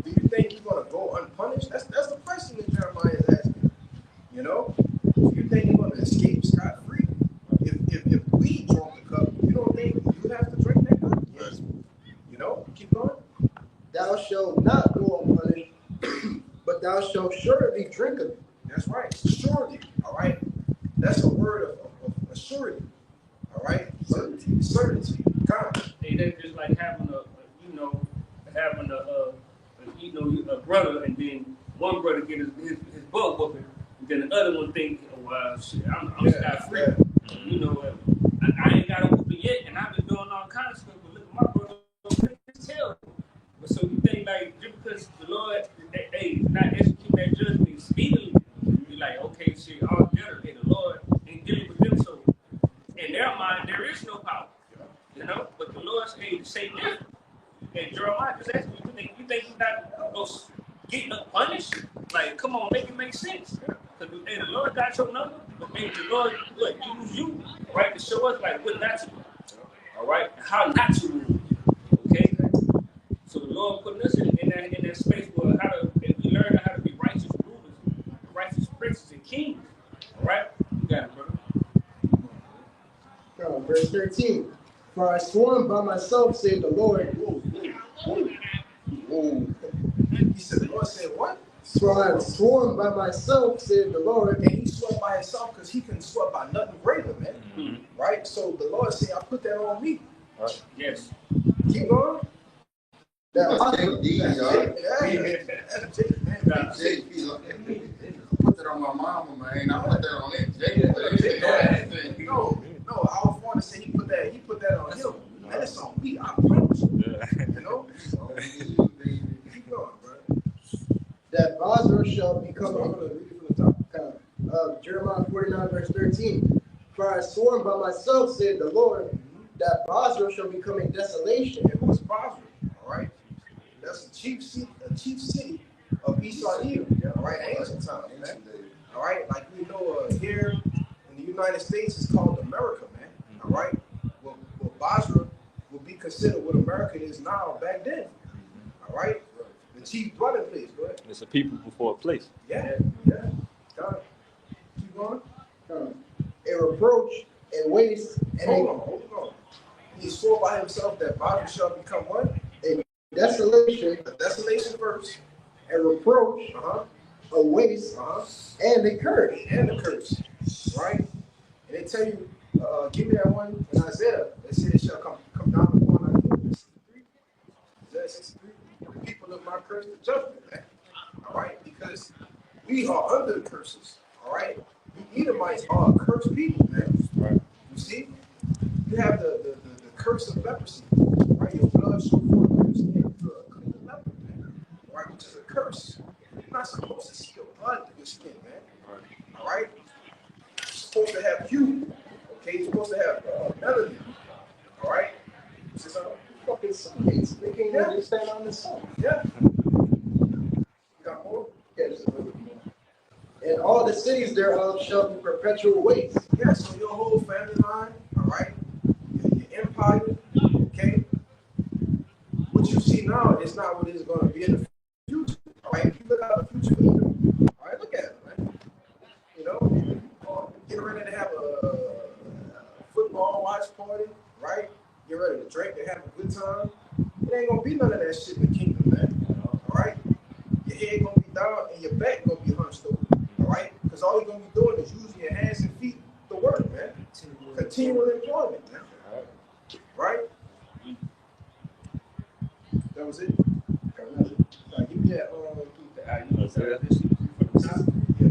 do you think you're gonna go unpunished? That's the question that Jeremiah is asking. You know, do you think you're gonna escape scot free? If we drunk the cup, you don't think you have to drink that cup? Yes. You know, keep going. Thou shalt not go unpunished, but thou shalt surely drink of it. That's right. Surely. All right. That's a word of surety. All right. Certainty. God. Hey, that's just like having a brother, and then one brother get his butt whooping, and then the other one think, oh wow, shit, I'm scot free. Yeah. You know, I ain't got a whooping yet, and I've been doing all kinds of stuff. But look at my brother, it's terrible. But so you think like just because the Lord, hey, not execute that judgment speedily, you like, okay, shit, all together, hey, the Lord ain't dealing with them, so in their mind there is no power, you know. But the Lord say different. And Jeremiah just asked me, you think he's not gonna get punished? Like, come on, make it make sense. Because hey, the Lord got your number, but hey, the Lord use you, right, to show us like what not to do. All right, how not to rule. Okay. So the Lord putting us in that space where we learn how to be righteous rulers, righteous princes and kings. All right, you got it, brother. Verse 13. For I sworn by myself, said the Lord. He said, the Lord said what? For I have sworn by myself, said the Lord. And he swore by himself because he couldn't swear by nothing greater, man. Mm-hmm. Right? So the Lord said, I put that on me. Right. Yes. Keep going. That's Jake, man. Put that on my mama, man. I put that on that. No, I was want to say he put that on him. Man, it's on me. I promise you. Yeah. You know? Keep going, bro. That Basra shall become. I'm going to read it from the top. Jeremiah 49, verse 13. For I sworn by myself, said the Lord, that Basra shall become a desolation. And who is Basra? All right? That's a chief city of Esau Edom. All right? Ancient times, man. All right? Like we know here in the United States, it's called America, man. All right? Well, Basra will be considered what America is now back then. All right? The chief dwelling place. Go ahead. It's a people before a place. Yeah. Come keep going. A reproach, a waste, and Hold on. He swore by himself that Basra shall become what? a desolation, A desolation first. a reproach, a waste, and a curse. And the curse. Right? And they tell you Give me that one in Isaiah. It says it shall come down upon Isaiah 63. Isaiah 63. The people of my curse the judgment, man. All right, because we are under the curses. All right, the Edomites are cursed people, man. Right. You see, you have the curse of leprosy. Right, your blood shall forth on your skin. You're a clean leper, man. All right, which is a curse. You're not supposed to see your blood through your skin, man. Right. All right, you're supposed to have hue. Okay, you're supposed to have melanin. All right, which is Fucking sunlights. They can't even stand on the sun. yeah. You got more? Yeah, there's a little bit more. And all the cities thereof shall be perpetual waste. Yeah, so your whole family line, all right, your empire, okay. What you see now is not what it's going to be in the future. All right, if you look out the future, all right, look at it, man. You know, get ready to have a football watch party, right? Get ready to drink and have a good time. It ain't gonna be none of that shit in the kingdom, man. All right, your head gonna be down and your back gonna be hunched over. All right, because all you're gonna be doing is using your hands and feet to work, man. Continual employment, man. Right? That was it. Now, give me that. That's it. Yeah.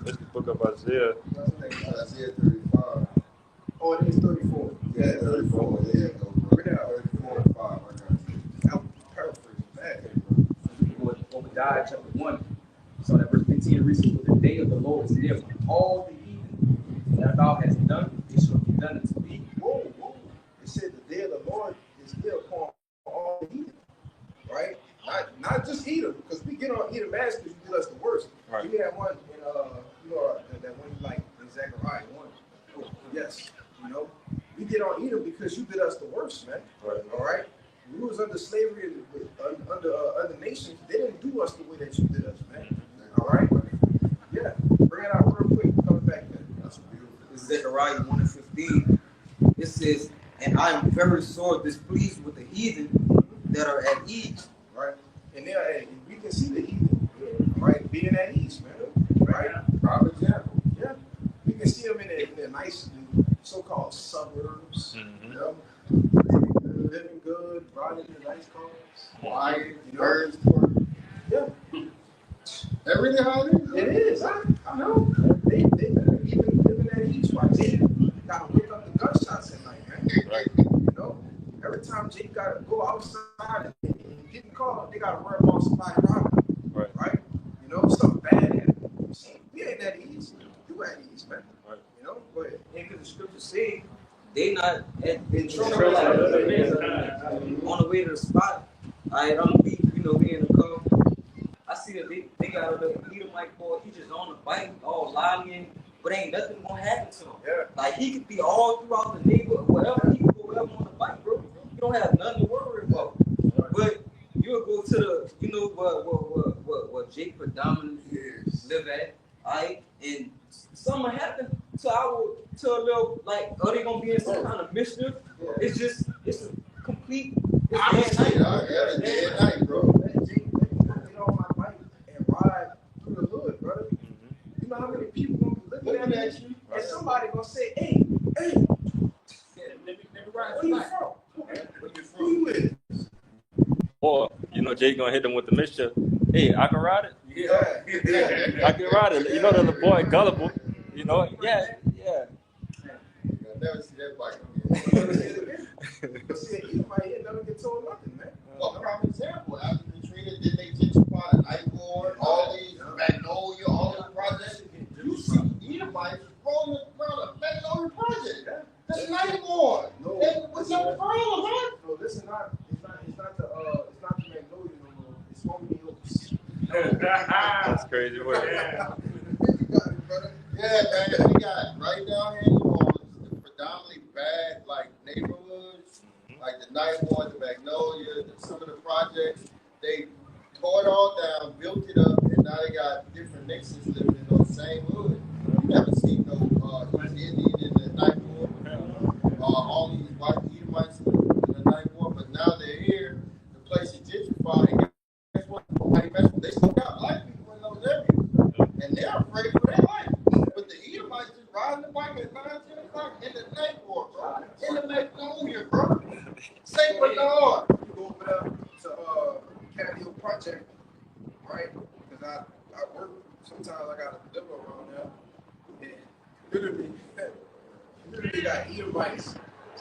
Let's look up Isaiah. Isaiah 35. Oh, it is 34. Yeah, 34. Yeah, go. Bring it out. 34 and 5. I got you. I'm paraphrasing bad. Obadiah chapter 1. So that verse 15 reads, "For the day of the Lord is near. All the heathen that thou hast done, it shall be done unto thee." Whoa, whoa. It said the day of the Lord is near upon all the heathen. Right? Not just Edom, because we get on Edom as because you did us the worst. Right. Give me that one in that one you like in Zechariah 1. Oh, yes. You know, we get on Edom because you did us the worst, man. Right. All right. We was under slavery under other nations. They didn't do us the way that you did us, man. All right. Yeah. Bring it out real quick. Coming back, man. That's beautiful. It's Zechariah 1 and 15. It says, "And I am very sore displeased with the heathen that are at ease." Right. And there, we can see the heathen, right, being at ease, man. Right. Prime example. Yeah. We can see them in their nice so-called suburbs. Mhm. You know, living good, riding in nice cars. Quiet, You know? birds twerking. Yeah. That really how it is? It is. I know. They even living at ease. Why Jake gotta wake up the gunshots at night, man. Right. You know, every time Jake gotta go outside and get in the car, they gotta worry about somebody robbing. Right. Right? You know, something bad happened. See, we ain't at ease. You at ease, man. Right. You know, go ahead. And because the scriptures say they not In trouble. on the way to the spot. I'm beat, we in the car. I see that they got a little Edomite boy. He just on the bike, all lying, but ain't nothing gonna happen to him. Yeah. Like he could be all throughout the neighborhood, whatever. He could go wherever on the bike, bro. You don't have nothing to worry about. But you'll go to the, what Jake predominantly live at, alright, and something happened to a little, like, are they gonna be in some kind of mischief? It's a complete. I would say that every day and night, bro. Let Jake get on my bike and ride through the hood, brother. You know how many people gonna be looking at you, and somebody gonna say, "Hey, Let me ride where you from? Who you with?" Or, Jake gonna hit them with the mischief. Hey, I can ride it. Yeah. I can ride it. You know the little boy gullible. Yeah. You'll never see that bike again. But see, you might never get told nothing, man. Well, prime example, after Katrina, did they gentrify the Night Ward, all these Magnolia, all the projects? You see Edomites rolling around a Magnolia project. That's Night Ward. No. What's your problem, man? No, this is not. It's not the Magnolia no more. It's Homie Oaks. That's crazy. Boy. Yeah, man, we got right down here in New Orleans, the predominantly bad, like, neighborhoods, like the Night Ward, the Magnolia, some of the projects, they tore it all down, built it up, and now they got different nixons living in those same hood. You never seen no Indian in the Night Ward, all these white Edomites in the Night Ward, but now they're here, the place is gentrified, and guess what? They still got black people in those areas, and they're afraid for their life. right? Because I work, sometimes I got to deliver around there. And literally got Edomites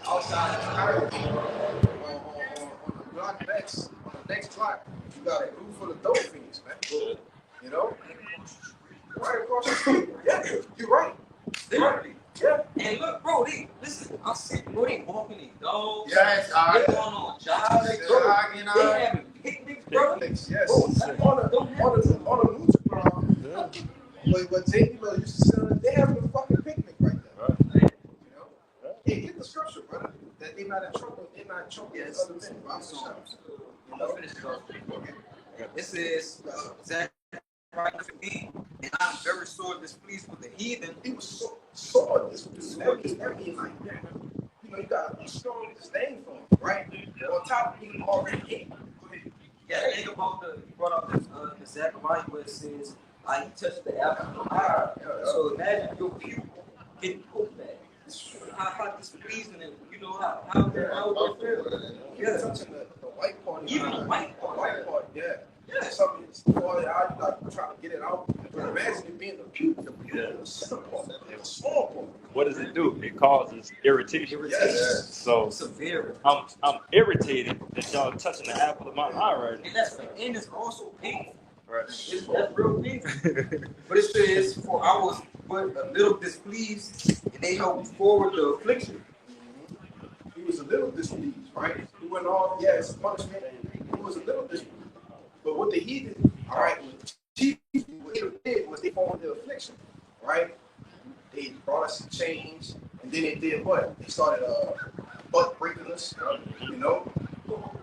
outside the congregation on the block next, on the next block. You got a group full of dope fiends, man. You know? Right across the street. Yeah, you're right. Literally. Yeah. And look, bro, listen, I'm sick, bro, they walking these dogs. Yes, They going on jobs, they having picnics, bro. Yes. Bro, On a neutral ground. But J.D. Miller used to sit on, they having a fucking picnic right there. Right. You know? Hey, get the scripture, brother. That they're not in trouble, they're not in trouble with other men. I'm gonna finish it off. It says, Zechariah 15, and I'm very sore displeased with the heathen. He was so this everything like that. You know, you got storing his name for him, right? On top of being already ate. Yeah, think about you brought up the Zechariah where it says, he touched the apple of my eye. So imagine your pupil getting poked at. How displeasing and you know how they feel. Yeah, touching the white part. Even the white part. The white part, yeah. Yeah. Something I like trying to get it out. But imagine it being the pupil. The pupil is simple. It's small part. What does it do? It causes irritation. Yes. So Severe. I'm irritated that y'all touching the apple of my eye right now. And it's also painful. Right. That's real painful. But it says, for I was but a little displeased, and they helped forward the affliction. He was a little displeased, right? He went off, yeah, it's a punishment. He was a little displeased. But what the heathen, all right, what they did was they formed the affliction, right? They brought us some change, and then they did what? They started butt breaking us, you know?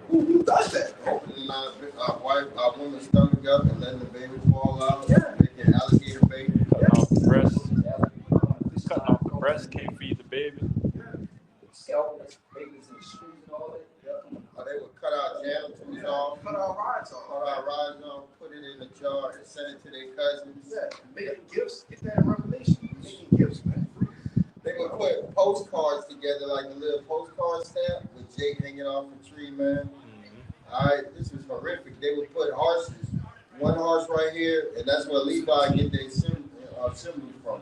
Who does that? Opening our woman's stomach up and letting the baby fall out. Yeah. Making alligator baby. Cutting off the breast. Cutting off the breast. Can't feed the baby. Scalping babies in the streets and all that. Or they would cut our janitors off, Cut our rides off. cut our rides off, put it in a jar and send it to their cousins. Yeah, making gifts. Get that in Revelation. Making gifts, man. They would put postcards together, like a little postcard stamp with Jake hanging off a tree, man. All right, this was horrific. They would put horses, one horse right here, and that's where Levi get their symbol from.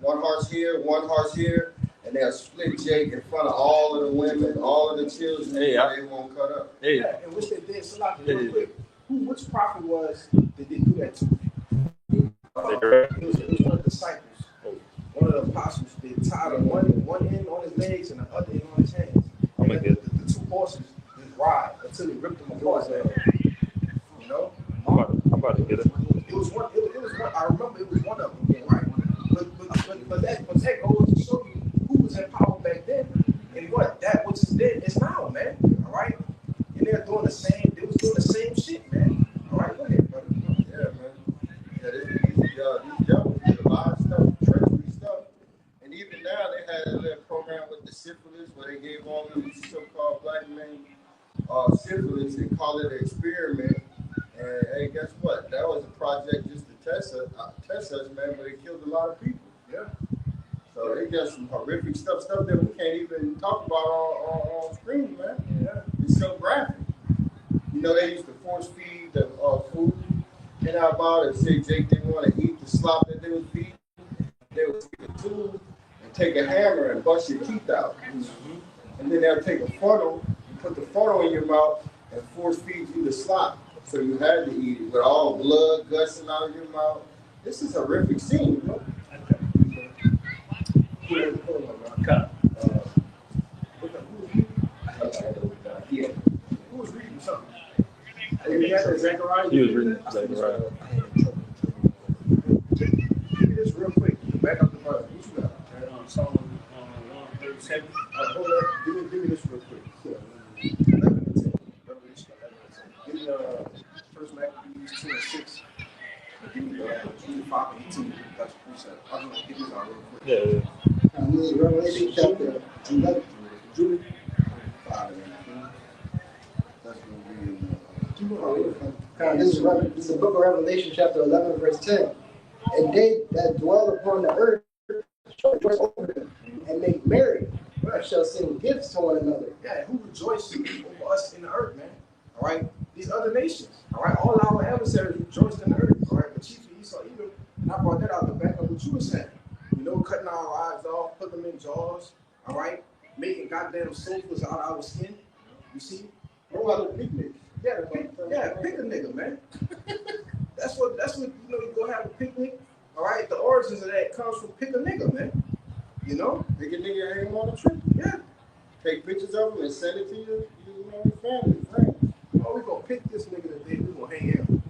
One horse here, and they'll split Jake in front of all of the women, all of the children. They won't cut up. Hey. Yeah, and which they did. So, like, real quick, which prophet was that they do that to? It was one of the disciples. One of the apostles. They tied one end on his legs and the other end on his hands. I'm gonna get the two horses just ride until they ripped them apart. You know? I'm about to get it. It was one. I remember it was one of them, right? But that goes to show you who was in power back then, and what that which is dead is now, man. All right, and they're doing the same. They was doing the same shit, man. All right, go ahead, brother. Yeah, man. Yeah, these devils did a lot of stuff, treachery stuff, and even now they had a little program with the syphilis where they gave all of these so-called black men syphilis and called it an experiment. And hey, guess what? That was a project just to test us, man. But it killed a lot of people. Yeah. So they got some horrific stuff that we can't even talk about on screen, man. Yeah. It's so graphic. You know, they used to force feed the food in our mouth and say Jake didn't want to eat the slop that they was feeding. They would take a tool and take a hammer and bust your teeth out. And then they'll take a funnel and put the funnel in your mouth and force feed you the slop. So you had to eat it with all blood gushing out of your mouth. This is a horrific scene, bro. Who was reading something? Zechariah. He was reading Zechariah. Give me this real quick. Back up the verse. What you got? Psalm 137. Hold up. Give me this real quick. 11 and 10. Revelation 11 and 10. Give me First Maccabees 2 and 6. Give me Jude 5 and 18. That's your precept. I'm going to get these out real quick. Yeah. Revelation chapter 11. Jude 5 and 18. That's going to be This is the book of Revelation, chapter 11, verse 10. And they that dwell upon the earth shall rejoice over them, and make merry, and shall send gifts to one another. Yeah, who rejoices over us in the earth, man? All right? these other nations. All right, all our adversaries rejoiced in the earth. All right, but chiefly Esau Edom, and I brought that out the back of what you were saying. You know, cutting our eyes off, putting them in jars. All right, making goddamn sofas out of our skin. You see? What about the picnic? Yeah, pick a nigga, man. That's what you know. You go have a picnic. All right, the origins of that comes from pick a nigga, man. You know, Pick a nigga, hang him on a tree. yeah. Take pictures of him and send it to your family, friends. Oh, we gonna pick this nigga today. We gonna hang him.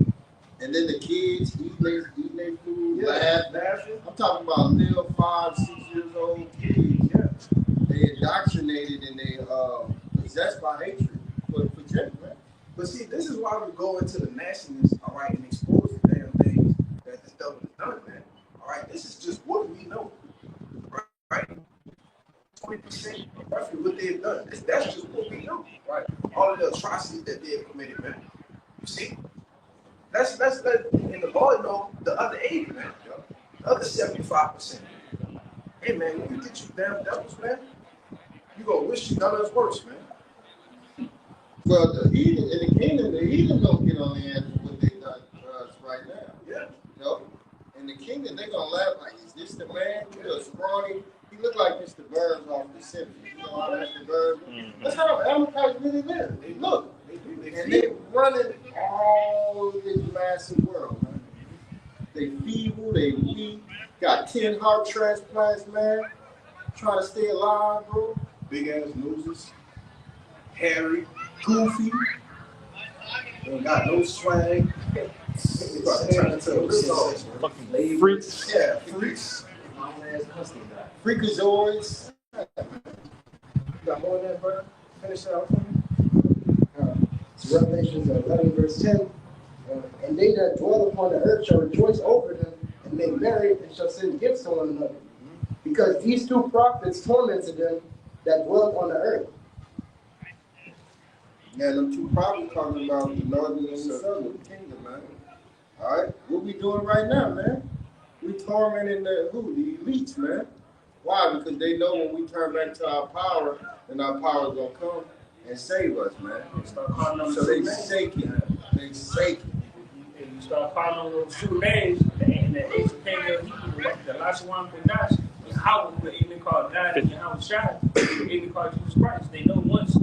And then the kids eating their food, Yeah, laughing. I'm talking about little 5, 6 years old kids. Yeah. They indoctrinated and they possessed by hatred for gender, man. But see, this is why we go into the nationalists, all right, and expose the damn things that this devil has done, man. All right, this is just what we know, right? 20% roughly what they've done. That's just what we know, right? All of the atrocities that they have committed, man. You see, let's let in the Lord know the other 80, man. The other 75%. Hey, man, when you get you damn devils, man, you gonna wish you done us worse, man. Well, the heathen in the kingdom, the heathen don't get on the end of what they done to us right now. Yeah. You know? In the kingdom, they're gonna laugh like, is this the man? He was scrawny. He looked like Mr. Burns off the Simpsons. You know how Mr. Burns? Mhm. That's how Amalekites really live. They look. They do. They And feel. they're running all of this massive world, man. They feeble, they weak, got 10 heart transplants, man. Trying to stay alive, bro. Big ass noses, hairy, goofy, ain't got no swag. They about to turn into a real Fucking freaks. Yeah, freaks. Freakazoids. You got more than that, brother? Finish that out for me. It's Revelations 11, verse 10. And they that dwell upon the earth shall rejoice over them, and make merry, and shall send gifts to one another. Because these two prophets tormented them that dwell on the earth. Yeah, them two prophets talking about the northern and the southern kingdom, man. All right, what we doing right now, man? We tormenting the elites, man. Why? Because they know when we turn back to our power, then our power is gonna come and save us, man. Start calling them So they true names. shaking, they shaking. And you start calling them those true names, and the ancient Paleo Hebrew, the Lashawan Kodash, is how we even called God and how we shine, even called Jesus Christ. They know once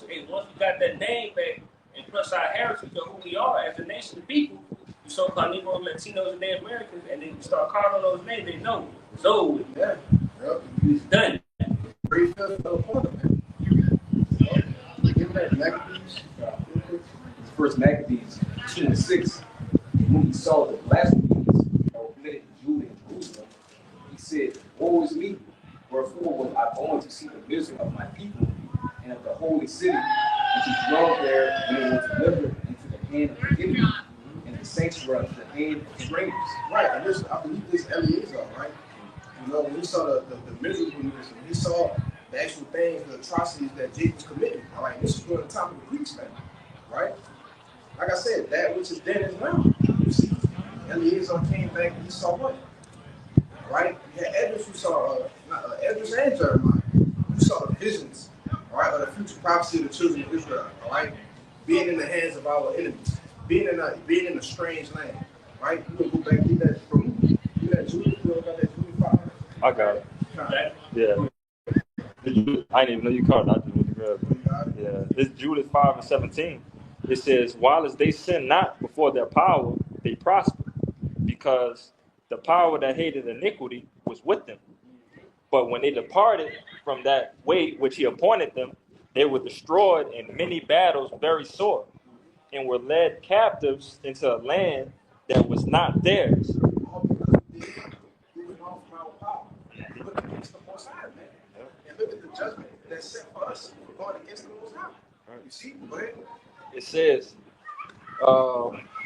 we got that name back, and plus our heritage of who we are as a nation of people, you so-called Negro, Latinos, and Native Americans, and then you start calling those names, they know. So, Yeah. Yep. it's done. Great fell upon them, man. Give that Maccabees. First Maccabees 2:6. When he saw the blasphemies that were committed in Judah and Jerusalem, he said, "Woe is me! Wherefore was I going to see the misery of my people and of the holy city, and to dwell there when it was delivered into the hand of the enemy, and the sanctuary into the hand of strangers." Right. I believe this Eliezer, right? You know, when he saw the miserableness, when he saw the actual things, the atrocities that Jacob was committing, all right, this is during the time of the Greeks, man, right? Like I said, that which is dead is now. You see, Eliezer came back and he saw what? Right? You had Edris who saw, Edris and Jeremiah, who saw the visions, all right, of the future prophecy of the children of Israel, all right? Being in the hands of our enemies, being in a strange land, right? You gonna go back and read that from me. Read that Judah, you know, got that Judah 5. I got it. Yeah. I didn't even know you caught it. I just went to grab it. Yeah. This Judas 5:17. It says, while as they sin not before their power, they prosper, because the power that hated iniquity was with them. But when they departed from that way which he appointed them, they were destroyed in many battles very sore, and were led captives into a land that was not theirs. All because we went off from our power. We went against the Most High, man. And look at the judgment that's set for us for going against the Most High. You see? Go ahead. It says,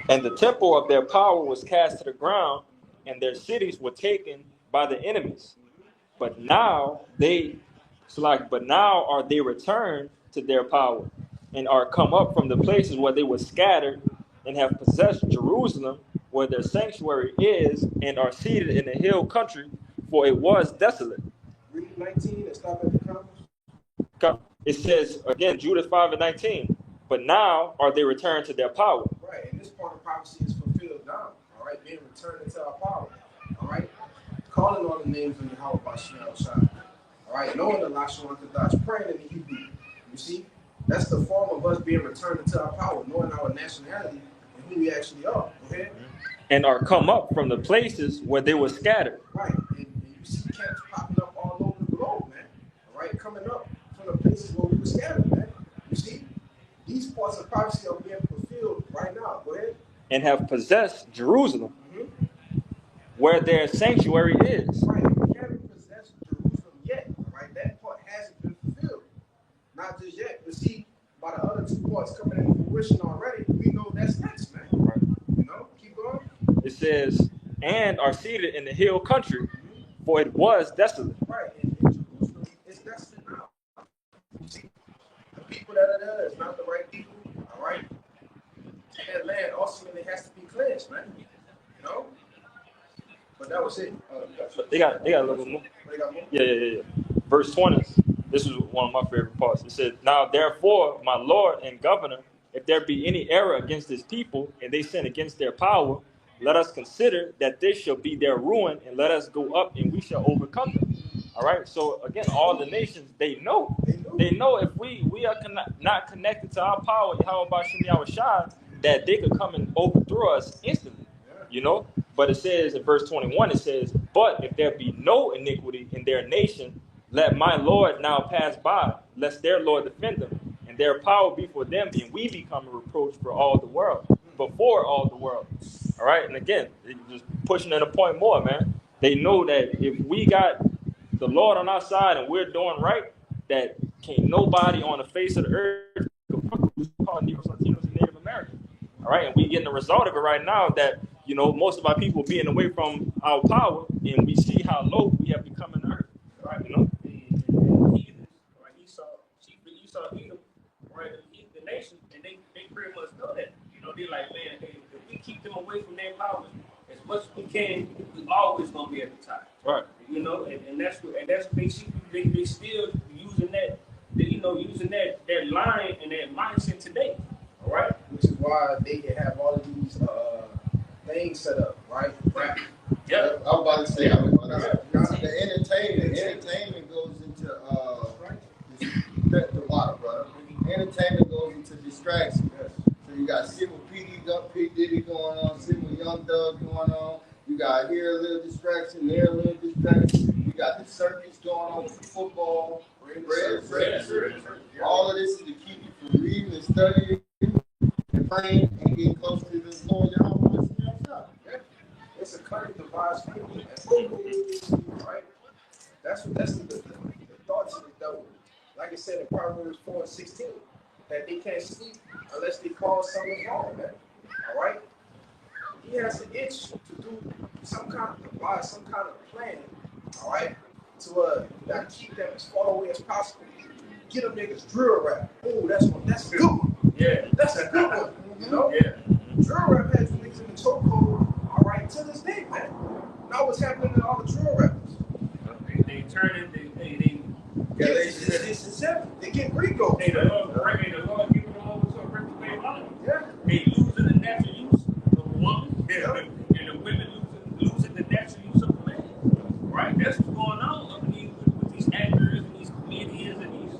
and the temple of their power was cast to the ground, and their cities were taken by the enemies. But now are they returned to their power, and are come up from the places where they were scattered, and have possessed Jerusalem, where their sanctuary is, and are seated in the hill country, for it was desolate. Read 19 and stop at the comments. It says again, Judas 5:19. but now are they returned to their power. Right, and this part of prophecy is fulfilled now. All right, being returned into our power. All right, calling on the names of Yahweh Bashem Shai. All right, knowing the Lashon Kadash, praying in the Hebrew. You see, that's the form of us being returned into our power, knowing our nationality and who we actually are. Okay. And are come up from the places where they were scattered. Right, and you see camps popping up all over the globe, man. All right, coming up from the places where we were scattered, man. You see, these parts of prophecy are being fulfilled right now. Go ahead. And have possessed Jerusalem, where their sanctuary is. Right, we haven't possessed Jerusalem yet. Right, that part hasn't been fulfilled. Not just yet. But see, by the other two parts coming into fruition already, we know that's next, man. Right. You know, keep going. It says, and are seated in the hill country, for it was desolate. Right, and Jerusalem is desolate now. You see, the people that are there is not the right people. All right, that land ultimately has to be cleansed, man. You know. But that was it. They got a little more. They got more? Yeah. Verse 20. This is one of my favorite parts. It said, now therefore, my Lord and governor, if there be any error against this people, and they sin against their power, let us consider that this shall be their ruin, and let us go up, and we shall overcome them. All right. So again, all the nations, they know if we are not connected to our power, Yahweh Bashem Yahushua, that they could come and overthrow us instantly. You know. But it says in verse 21, it says, but if there be no iniquity in their nation, let my Lord now pass by, lest their Lord defend them, and their power be for them, and we become a reproach for all the world, before all the world. All right, and again, just pushing in a point more, man. They know that if we got the Lord on our side and we're doing right, that can't nobody on the face of the earth call Negroes, Latinos, and Native Americans. All right, and we getting the result of it right now that, you know, most of our people being away from our power, and we see how low we have become in earth. Right, you know. Right, Esau, Edom, right, the nation, and they pretty much know that. You know, they're like, man, if we keep them away from their power as much as we can, we always gonna be at the top. Right. You know, and that's what they see. They still using that, using that line and that mindset today. All right, which is why they can have all of these things set up, right? Right. Yeah. I'm about to say, the entertainment goes into the water, brother. Entertainment goes into distraction. So you got Simple P. Diddy going on, Simple Young Thug going on. You got here a little distraction, there a little distraction. You got the circus going on with football, all of this is to keep you from reading and studying and praying and getting close to the Lord Yahweh. It's a cunning device, right? That's the thoughts of the devil. Like I said in Proverbs 4:16, that they can't sleep unless they cause something wrong, man. All right? He has an itch to do some kind of device, some kind of plan, all right? To you gotta keep them as far away as possible. Get them niggas drill rap. Oh, that's a good one. Yeah. That's a good one. You know? Yeah. Drill rap has niggas in the chokehold. All right, to this day, man. Now what's happening to all the drill rappers? They turn it. They get Rico. The Lord giving them over to a reprobate mind. Yeah. They losing the natural use of a woman, and the women losing the natural use of a man. Right? That's what's going on with these actors and these comedians and these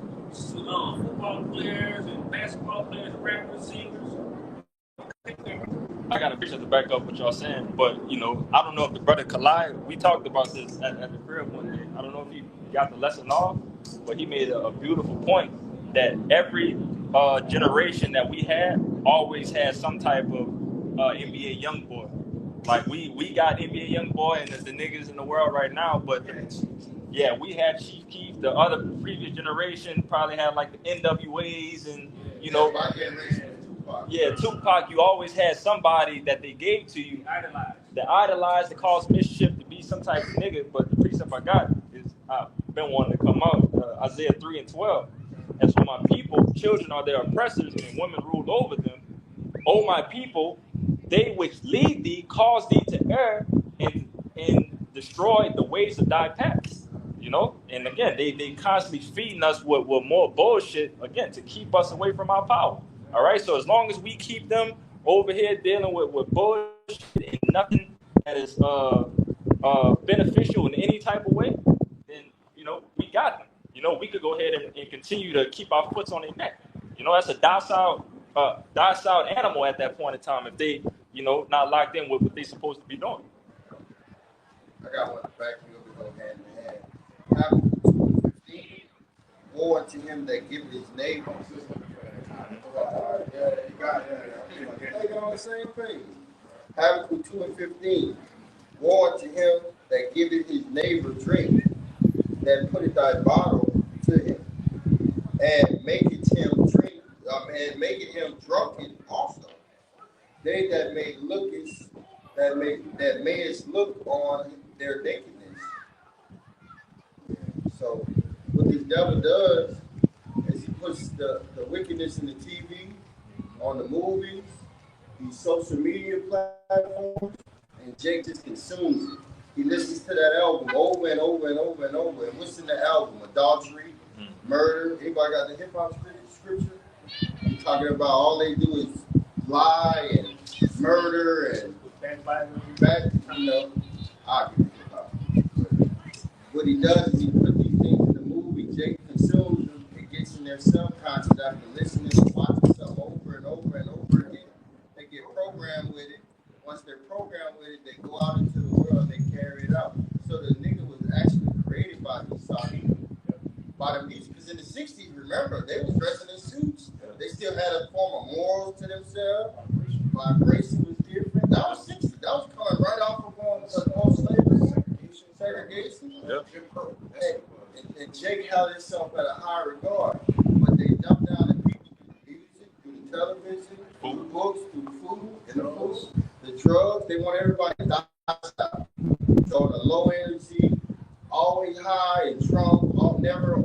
football players and basketball players, rappers, singers. I got a picture to back up what y'all saying, but you know, I don't know if the brother Kalai, we talked about this at the crib one day. I don't know if he got the lesson off, but he made a beautiful point that every generation that we had always had some type of NBA young boy. Like we got NBA young boy and the niggas in the world right now, but yeah, we had Chief Keef. The other previous generation probably had like the NWAs and you know. Yeah, Tupac, you always had somebody that they gave to you, that idolized, that caused mischief, to be some type of nigga. But the precept I got is, I've been wanting to come out, Isaiah 3:12. As for my people, children are their oppressors, and women rule over them. O my people, they which lead thee, cause thee to err, and destroy the ways of thy paths. You know? And again, they constantly feeding us with more bullshit, again, to keep us away from our power. All right. So as long as we keep them over here dealing with bullshit and nothing that is beneficial in any type of way, then we got them. We could go ahead and continue to keep our foots on their neck. That's a docile animal at that point in time if they, not locked in with what they're supposed to be doing. I got one to back you up to go hand in hand. Habakkuk 2:15. Woe unto him that giveth his neighbor. Yeah, you got it. Thinking on the same page. Habakkuk 2:15. Woe unto him that giveth his neighbor drink, that putteth thy bottle to him, and maketh him drink, and maketh him drunken also. They that mayest look on their nakedness. So what this devil does is he puts the wickedness in the TV, on the movies, these social media platforms, and Jake just consumes it. He listens to that album over and over and over and over. And what's in the album? Adultery, murder. Anybody got the hip hop scripture? He's talking about all they do is lie and murder and I'll give it hip hop. What he does is he puts these things in the movie. Jake consumes them. It gets in their subconscious after listening and watching something over and over and over again. They get programmed with it. Once they're programmed with it, they go out into the world and they carry it out. So the nigga was actually created by Esau, by the music. Because in the 60s, remember, they was dressing in suits. They still had a form of morals to themselves. Vibration was different. That was 60. That was coming right off of post-slavery. Segregation. Yep. And Jake held himself at a high regard. But they dumped down the people through the music, through the television, through the books, through the food, and the books. The drugs, they want everybody to die. So the low energy, always high and drunk, never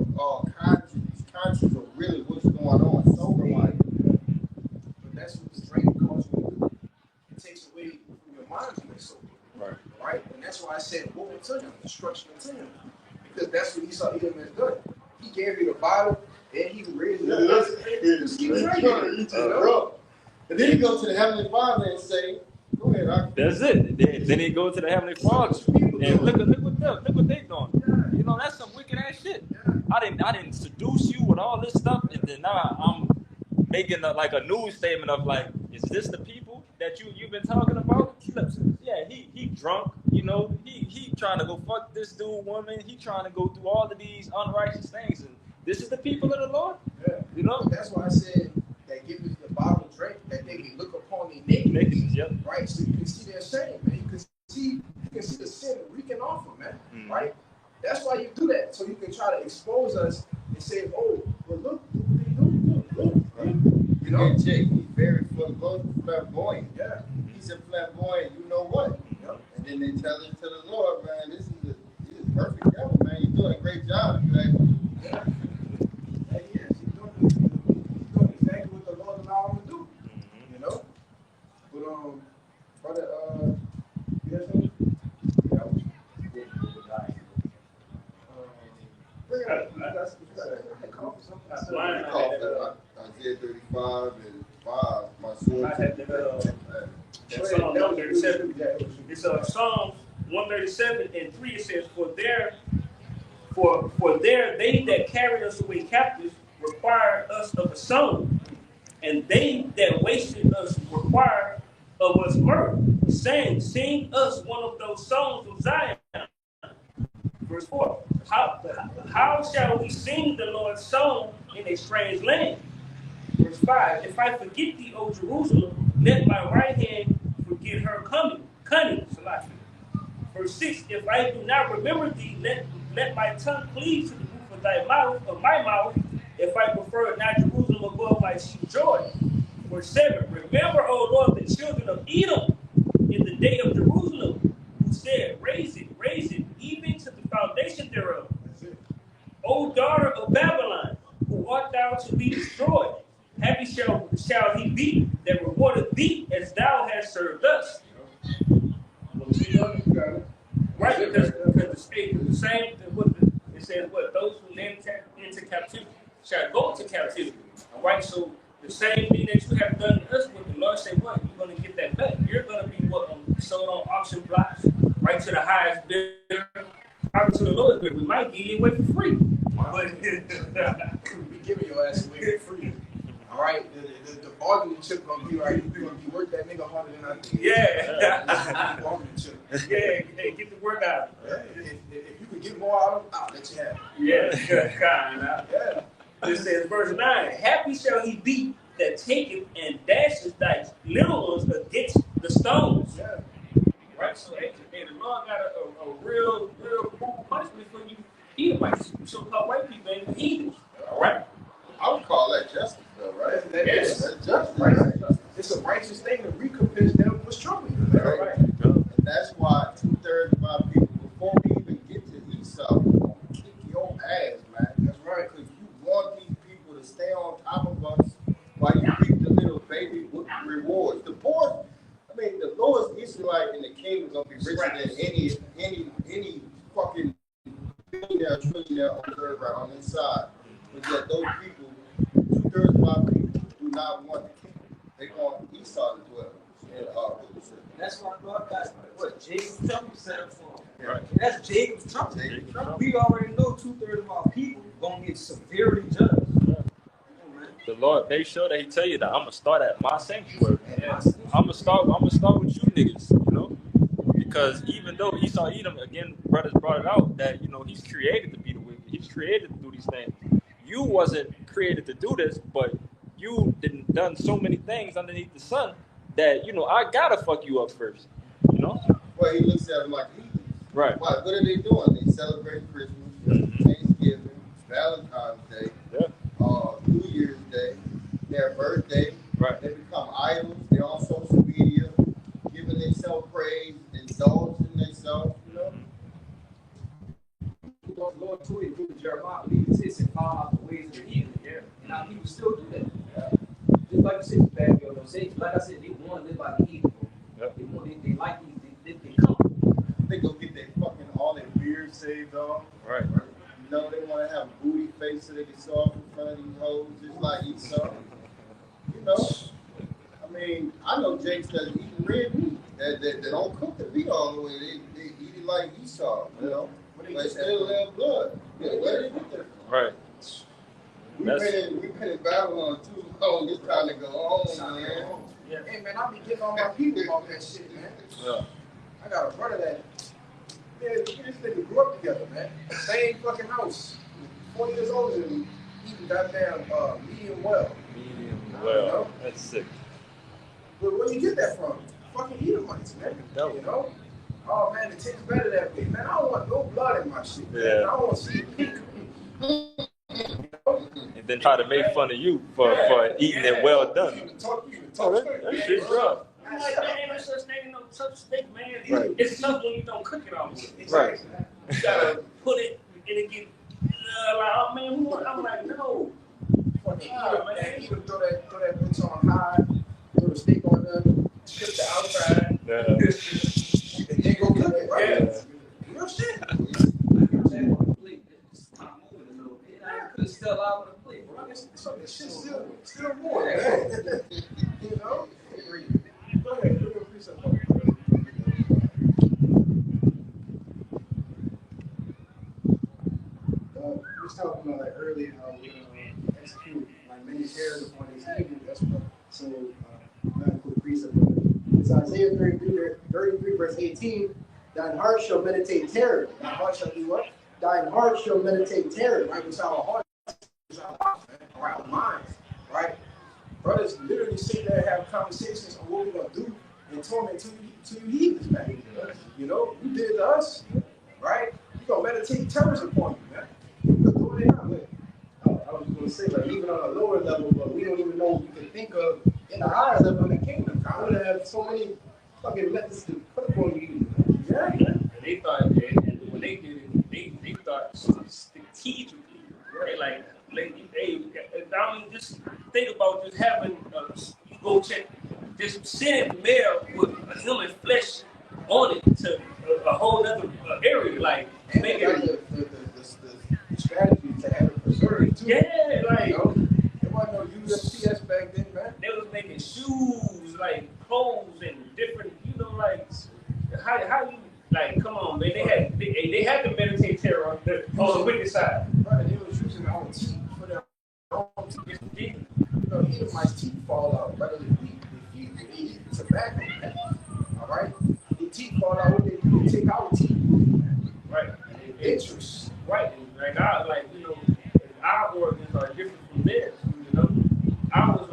conscious of really what's going on, sober minded. But that's what the drink causes you. It takes away from your mind to be sober. Right? And that's why I said, woe unto him, destruction unto him. Because that's what Esau Edom has done. He gave you the Bible, and he raised it up. Just keep drinking. And then he goes to the Heavenly Father and say, go ahead, Arthur. That's it. Then he go to the Heavenly Father and look what they doing. That's some wicked ass shit. I didn't seduce you with all this stuff, and then now I'm making a news statement of like, is this the people that you've been talking about? Yeah, he drunk. He trying to go fuck this dude woman. He trying to go through all of these unrighteous things, and this is the people of the Lord. Yeah. That's why I said that give us the bottle drink that they can look upon their nakedness. Yep. Right, so you can see their shame, man. You can see the sin reeking off them, man. Mm-hmm. Right. That's why you do that, so you can try to expose us and say, "Oh, well, look what they do. Look." Right. And Jake, he's very flamboyant. Yeah. He's a flamboyant. You know what? Yep. And then they tell it to the Lord, man. This is perfect devil, man. You're doing a great job. You actually. Yeah. He is. He's doing exactly what the Lord allowed him to do. Mm-hmm. But brother, you have something? Yeah. Bring it up. You got coffee something. Isaiah 35 and 5. My sword. I had that Psalm 137. It's Psalm 137 and 3. It says, For there they that carried us away captives required us of a song, and they that wasted us required of us mirth, saying, Sing us one of those songs of Zion. Verse 4. How shall we sing the Lord's song in a strange land? Verse 5. If I forget thee, O Jerusalem, let my right hand forget her cunning. Verse 6. If I do not remember thee, let my tongue cleave to the roof of my mouth, if I prefer not Jerusalem above my chief joy. Verse 7. Remember, O Lord, the children of Edom in the day of Jerusalem, who said, Raise it, even to the foundation thereof. O daughter of Babylon, who art thou to be destroyed? Happy shall he be that rewardeth thee as thou hast served us. Right, because the same, it says, those who enter into captivity shall go to captivity. All right, so the same thing that you have done to us, what the Lord said, what? You're going to get that back. You're going to be what sold on auction blocks, right to the highest bidder, probably to the lowest bidder. We might give you away for free. But We giving your ass away for free. All right, the bargaining chip gonna be right. You're gonna be worth that nigga harder than I did. yeah, Bargaining chip. yeah, hey, get the work out. If you could get more out of them, I'll let you have it. Yeah, kind of. Yeah. It says, verse 9, happy shall he be that taketh and dashes thy little ones against the stones. Yeah. Right? So, hey, the Lord got a real punishment for you Edomites, so-called white people, and heathens. All right? I would call that justice, though, right? Yes. That's justice. Right. Right? It's a righteous thing to recompense them what's troubling you. Right. Right. And that's why 2/3 of our people, before we even get to Esau, kick your ass, man. That's right. Because you want these people to stay on top of us while you reap the little baby rewards. The poor, I mean, the lowest Israelite in the kingdom is gonna be richer than any fucking billionaire, trillionaire on the earth right on this side. But yet those people, 2/3 of our people do not want the kingdom. They want Esau to dwell in our rulership. That's why God got what Jacob Trump set up for him. Right. And that's Jacob's Trump. We already know 2/3 of our people gonna get severely judged. The Lord made sure that He tell you that I'm gonna start at my sanctuary. Yeah. I'm gonna start with you niggas, you know, because even though Esau Edom, again, brothers brought it out that he's created to be the wicked. He's created to do these things. You wasn't created to do this, but you done so many things underneath the sun that I gotta fuck you up first. Well, he looks at them like heathens. Right. What are they doing? They celebrate Christmas, Thanksgiving, Valentine's Day, New Year's Day, their birthday. Right. They become idols. They're on social media, giving themselves praise, indulging themselves. Lord told you to Jeremiah, leave the tits and follow out the ways of the heathen. Yeah. And now people still do that. Yeah. Just like you said, it's bad girl don't say. Like I said, they want to live by the heathen. Yeah. They like these, they come. They go get their all their beards saved off. Right. They want to have a booty face so they can show off in front of these hoes, just like Esau. I mean, I know Jakes that's eating red meat that don't cook the meat all the way. They eat it like Esau, But they still have blood. Yeah, where did they get that from? Right. We've been in Babylon too long. It's time to go home, man. Yeah. Hey man, I be getting all my people about that shit, man. Yeah. I got a brother that this nigga grew up together, man. Same fucking house. 40 years older than me, eating goddamn medium well. Medium well. That's sick. But where you get that from? Fucking Edomites, man. Oh man, it tastes better that way. Man, I don't want no blood in my shit. Man. Yeah. I don't want to see pink. And then try to make fun of you for eating it well done. You can talk That shit's rough. I'm like, man, ain't no such thing, ain't no tough steak, man. Right. It's tough when you don't cook it all. Right. You gotta put it and it get like, oh man, I'm like, no. Fucking man. You can throw that bitch on high, throw the steak on there, strip the outside, Yeah. and then go cook it, right? Yeah. Real shit. It's still out with a plate. So this shit's still warm, man. Go ahead, look at the precept. We was talking about earlier how we execute many terrors upon these heathens. That's what. So, not quick precept. It's Isaiah 33 verse 18. Thine heart shall meditate terror. Thine heart shall do what? Thine heart shall meditate terror. Right, it's our heart. Our minds, right? Brothers literally sit there and have conversations on what we're gonna do and torment to you heathens, man. You did to us, right? You're gonna meditate terrors upon you, man. You're doing it out with. I was gonna say, like, even on a lower level, but we don't even know what we can think of in the higher level of the kingdom. I would have so many fucking methods to put upon you. Yeah. And they thought, and when they did it, they thought strategically, right? Hey, I mean, just think about just having, you go check, just sending mail with a human flesh on it to a whole other area, like, And make the strategy to have it preserved, too. Yeah, like, There wasn't no USPS back then. and shoes, like clothes and different, like how you like? Come on, man. They had to meditate terror on the wicked side. Brother, they was using their own teeth for their own teeth. You know, Edomite's teeth fall out, brother. They eat tobacco, man. All right? Their teeth fall out, what they do, they take our teeth. Right. Interest. Right. Our organs are different from theirs, Ours,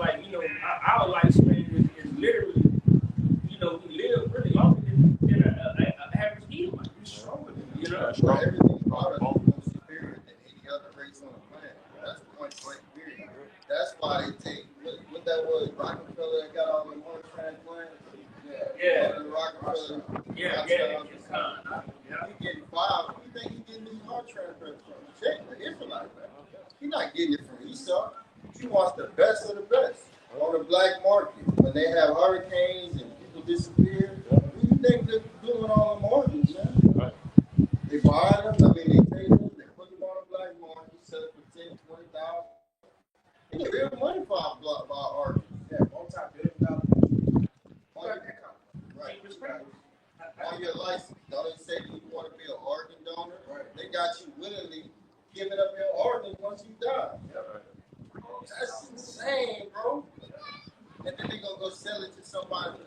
our lifespan is literally, we live really longer than an average Edomite. We're stronger than them. Well, everything about us is more superior than any other race on the planet. That's point blank period. That's why they take what that was, Rockefeller that got all the heart transplants. Yeah. Rockefeller. It's kind. He getting 5. Who you think he getting these heart transplants from? Check the Israelite, man. He's not getting it from Esau. He wants the best of the best on the black market. When they have hurricanes and people disappear, who do you think they're doing all the organs, man? Right. They buy them, they take them, they put them on the black market, sell it for 10, 20,000. They get real money for our organs. Yeah, multi-billion-dollar. Right. On your license, don't they say you want to be an organ donor? Right. They got you willingly giving up your organs once you die. That's insane, bro. And then they gonna go sell it to somebody for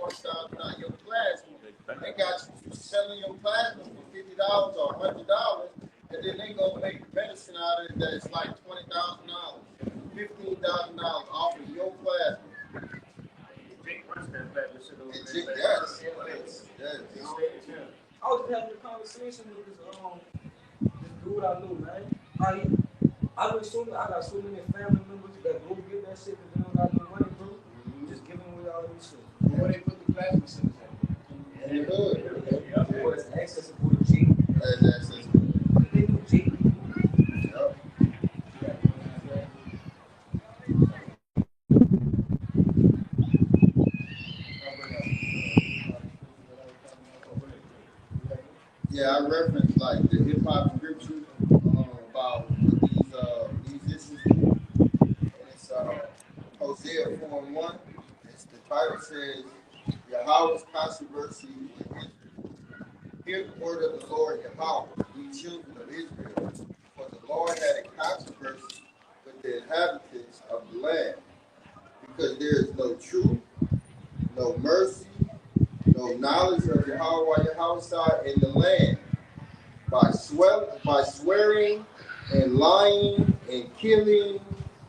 $30,000-$40,000 your plasma. They got you selling your plasma for $50 or $100, and then they gonna make medicine out of it that's like $20,000, $15,000 off of your plasma. Yes. I was having a conversation with this dude I knew, man. I was assuming I got so many family members that go give that shit because they don't got no money, bro. Just giving away all this shit. Where they put the plasma centers at? In the hood. Or it's accessible to G. That's accessible. They do G. Yep. Yeah, I referenced like the hip hop scripture about what these musicians do. And it's Hosea 4:1. The title says, Yahweh's controversy with Israel. Hear the word of the Lord Yahweh, ye children of Israel. For the Lord had a controversy with the inhabitants of the land, because there is no truth, no mercy, no knowledge of Yahweh in the land. By swearing and lying and killing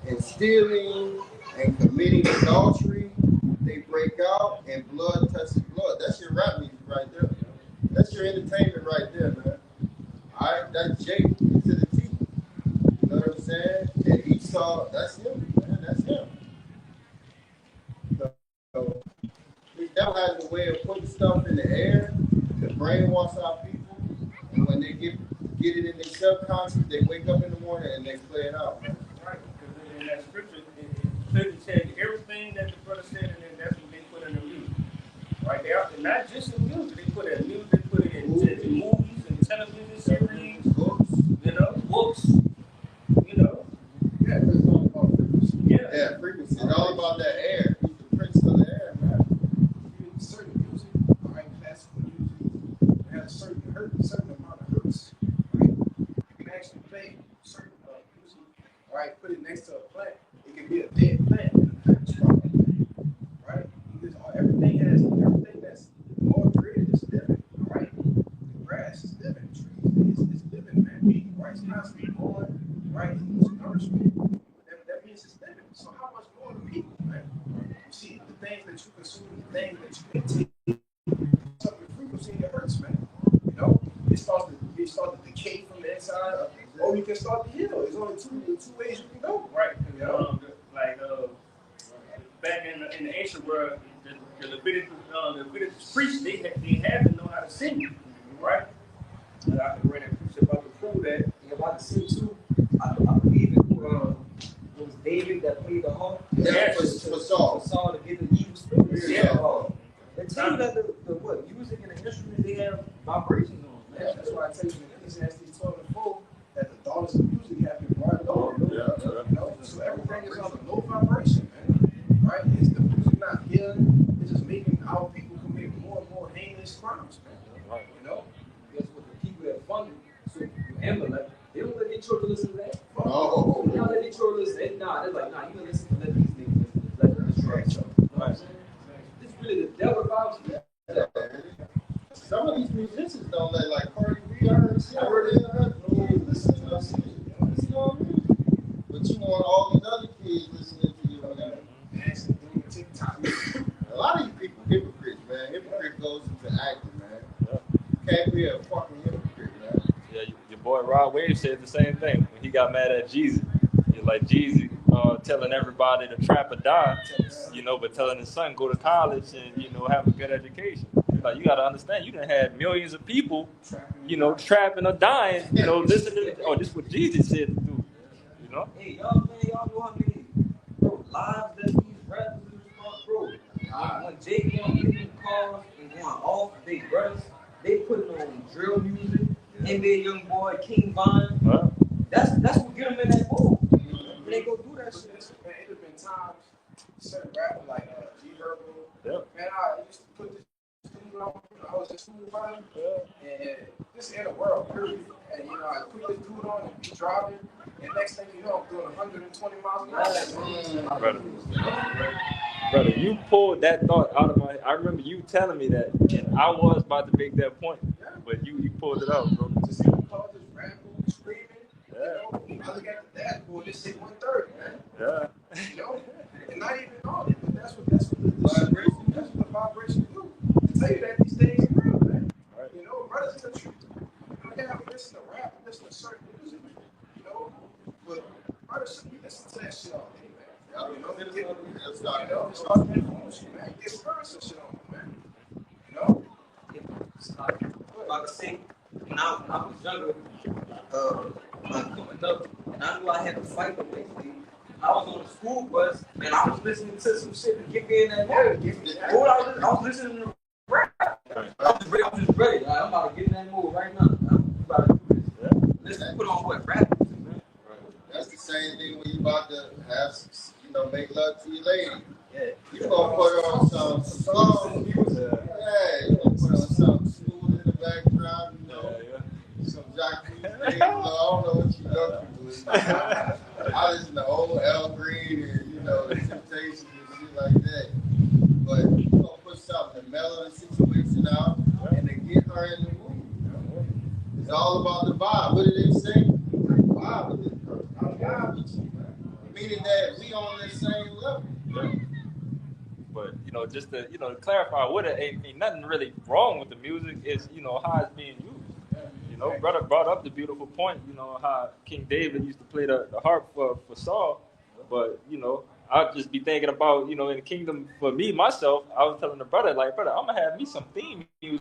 and stealing and committing adultery, they break out and blood touches blood. That's your rap music right there. That's your entertainment right there, man. All right, that's Jake to the T. You know what I'm saying? And Esau, that's him, man. That's him. So, the devil has a way of putting stuff in the air to brainwash our people, and when they get it in their subconscious, they wake up in the morning and they play it out. Man. Right, because in that scripture, it clearly tells you everything that the brother said, and then that's what they put in the music. Right there, and not just in music, they put it in music, they put it in movies and television series, books. Yeah, because it's all about frequency. Yeah, Frequency. It's all about that air. He's the prince of the air, man. Even certain music, all right, classical music, it has a certain amount of hertz, right? You can actually play certain music, all right, put it next to a plant. It can be a dead plant and a plant strong, right? Because everything that's more created is living, all right? The grass is living, trees is living, man. Right? It's constantly growing, right? It needs nourishment. That means it's living. So how much more the people, man? You see, the things that you consume, the things that you can take, something frequency in your hertz, man. You know, it starts to decay from the inside, or you can start to heal. There's only two ways you can go. right. You know? Back in the ancient world, the Leviticus priests, they had to know how to sing, right? And I read a preach about to prove that. And about to sing too, I believe it was David that played the harp. Yeah, for Saul. For Saul to get the evil spirits. Yeah. They tell you that the music and the instruments, they have vibrations on, man. That's why I tell you in Ecclesiastes 12:4 that the daughters of music have been brought low. Yeah. You know, so everything is on a low vibration, man. Right? It's the heinous crimes, man. Right. You know? Guess what? The people that funded, so Amber, like, they don't let their children listen to that. Oh, They don't let their children listen. They're like, nah, you gonna listen to let these niggas listen to let them destroy each other. You know what I'm saying? It's really the devil vibes. some of these musicians don't let, like Cardi B. I heard it. Listen to those shit. You know what I mean? But you want all these other kids listening to you. Dancing, doing TikTok. A lot of these people hypocrites, man. Hypocrite goes into acting, man. Can't be a fucking hypocrite, man. Yeah, your boy Rod Wave said the same thing when he got mad at Jeezy. He's like Jeezy telling everybody to trap or die, you know, but telling his son go to college and, you know, have a good education. He's like, you got to understand, you done had millions of people, you know, trapping or dying, you know, listening to, oh, this is what Jeezy said to do, you know? Hey, y'all know how many, bro, lives that these rappers do, bro. When Jake going to get in the cars and going off, they brothers, they putting on drill music, NBA young boy, King Vine. Huh? That's what get them in that mood. When they go do that shit. Man, it have been times, certain rapper like G Herbo. Yep. Man, I used to put this thing on, I was in school about it, and this in the world, period. And, you know, I put this dude on and be driving, and next thing you know, I'm doing 120 miles an hour. Brother, you pulled that thought out of my head. I remember you telling me that, and I was about to make that point, but you pulled it out, bro. To see the cars just rapping, screaming, you know, I look at the dashboard, this shit 130, man. Yeah. You know, and not even on it, but that's what the vibration, that's what the vibration do. To tell you that these things are real, man. Right. You know, brothers in the truth. I gotta listen to rap, listen to certain music, you know, but brothers shouldn't be listening to that shit all day, man. You know, it's not that bullshit, man. Get spiritual shit on them, man. You know? Like I say, when I was younger, I'm coming up, and I knew I had to fight the next day. I was on the school bus, and I was listening to some shit to get me in that mood. I was listening to rap. I was just ready. Like, I'm about to get in that mood right now. I'm about to do this. Listen, put on what rap. That's the same thing when you about to have, you know, make love to your lady. Yeah. You gonna put on some slow music. Yeah, you gonna put on something smooth in the background, you know. Some Jacques. I don't know what you love to do. I listen to old Al Green and, you know, the Temptations and shit like that. But you gonna put something to mellow the situation out and to get her in the mood. It's all about the vibe. What did they say? Vibe with this person. I'm vibe with you, man. Meaning that we on the same level. Yeah. But, you know, just to, you know, to clarify, what ain't nothing really wrong with the music. Is, you know, how it's being used. You know, brother brought up the beautiful point, you know, how King David used to play the harp for Saul. But, you know, I'd just be thinking about, you know, in the kingdom, for me, myself, I was telling the brother, like, brother, I'm going to have me some theme music.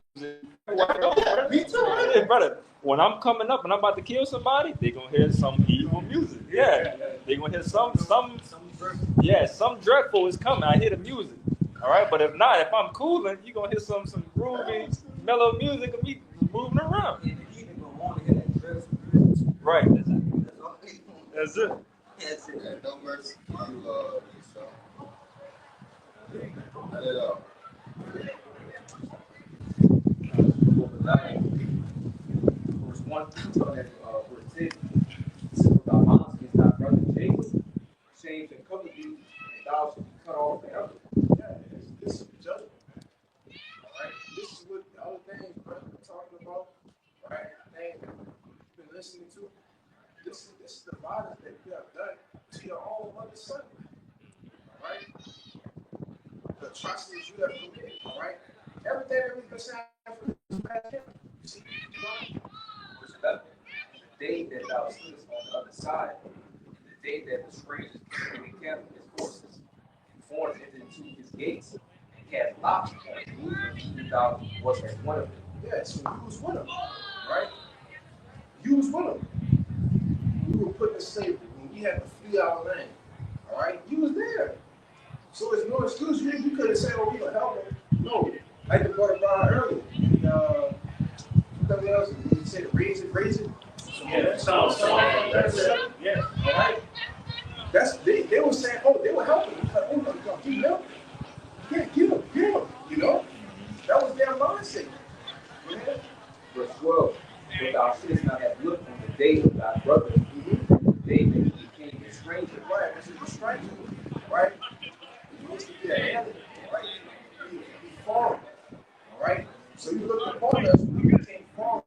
Me too. Yeah, brother, when I'm coming up and I'm about to kill somebody, they're going to hear some evil music. Yeah, they're going to hear some dreadful is coming. I hear the music. All right, but if not, if I'm cooling, you're going to hear some groovy, mellow music of me moving around. Right. That's it. And no mercy, you so. Let it out. Verse 1 that verse 6 without malice against thy brother Jacob, shame and cover thee, and thou shalt be cut off forever. Yeah, this is the judgment, man. All right, this is what the other things brother been talking about, right? Things that you've been listening to. This is the violence that you have done to your own mother's son. All right, the atrocities you have committed. All right, everything that we've been saying for this past year. You see, Verse 11. The day that thou stoodest on the other side, the day that the strangers came and encamped his forces, and foreigners entered into his gates, and cast lots upon Jerusalem, and thou wast as one of them. yeah, so you was with him, right? You was with him. We were put in slavery when we had to flee our land. All right, you was there. So it's no excuse. You could have said, "Oh, we gonna help him." No, like the brother brought earlier. Something else. He said, "Raise it." Yeah, sounds that's it. Yeah. All right. That's they were saying, "Oh, they were helping." He's like, "Oh, no, give him. Yeah, give him. You know." That was their mindset. Yeah. Verse 12. But thou shouldest not have looked on the day of thy brother, the day that he became a stranger. Right, this is a stranger, right? He used to be an alien, right? He foreign, all right? So you look upon us, we became foreign.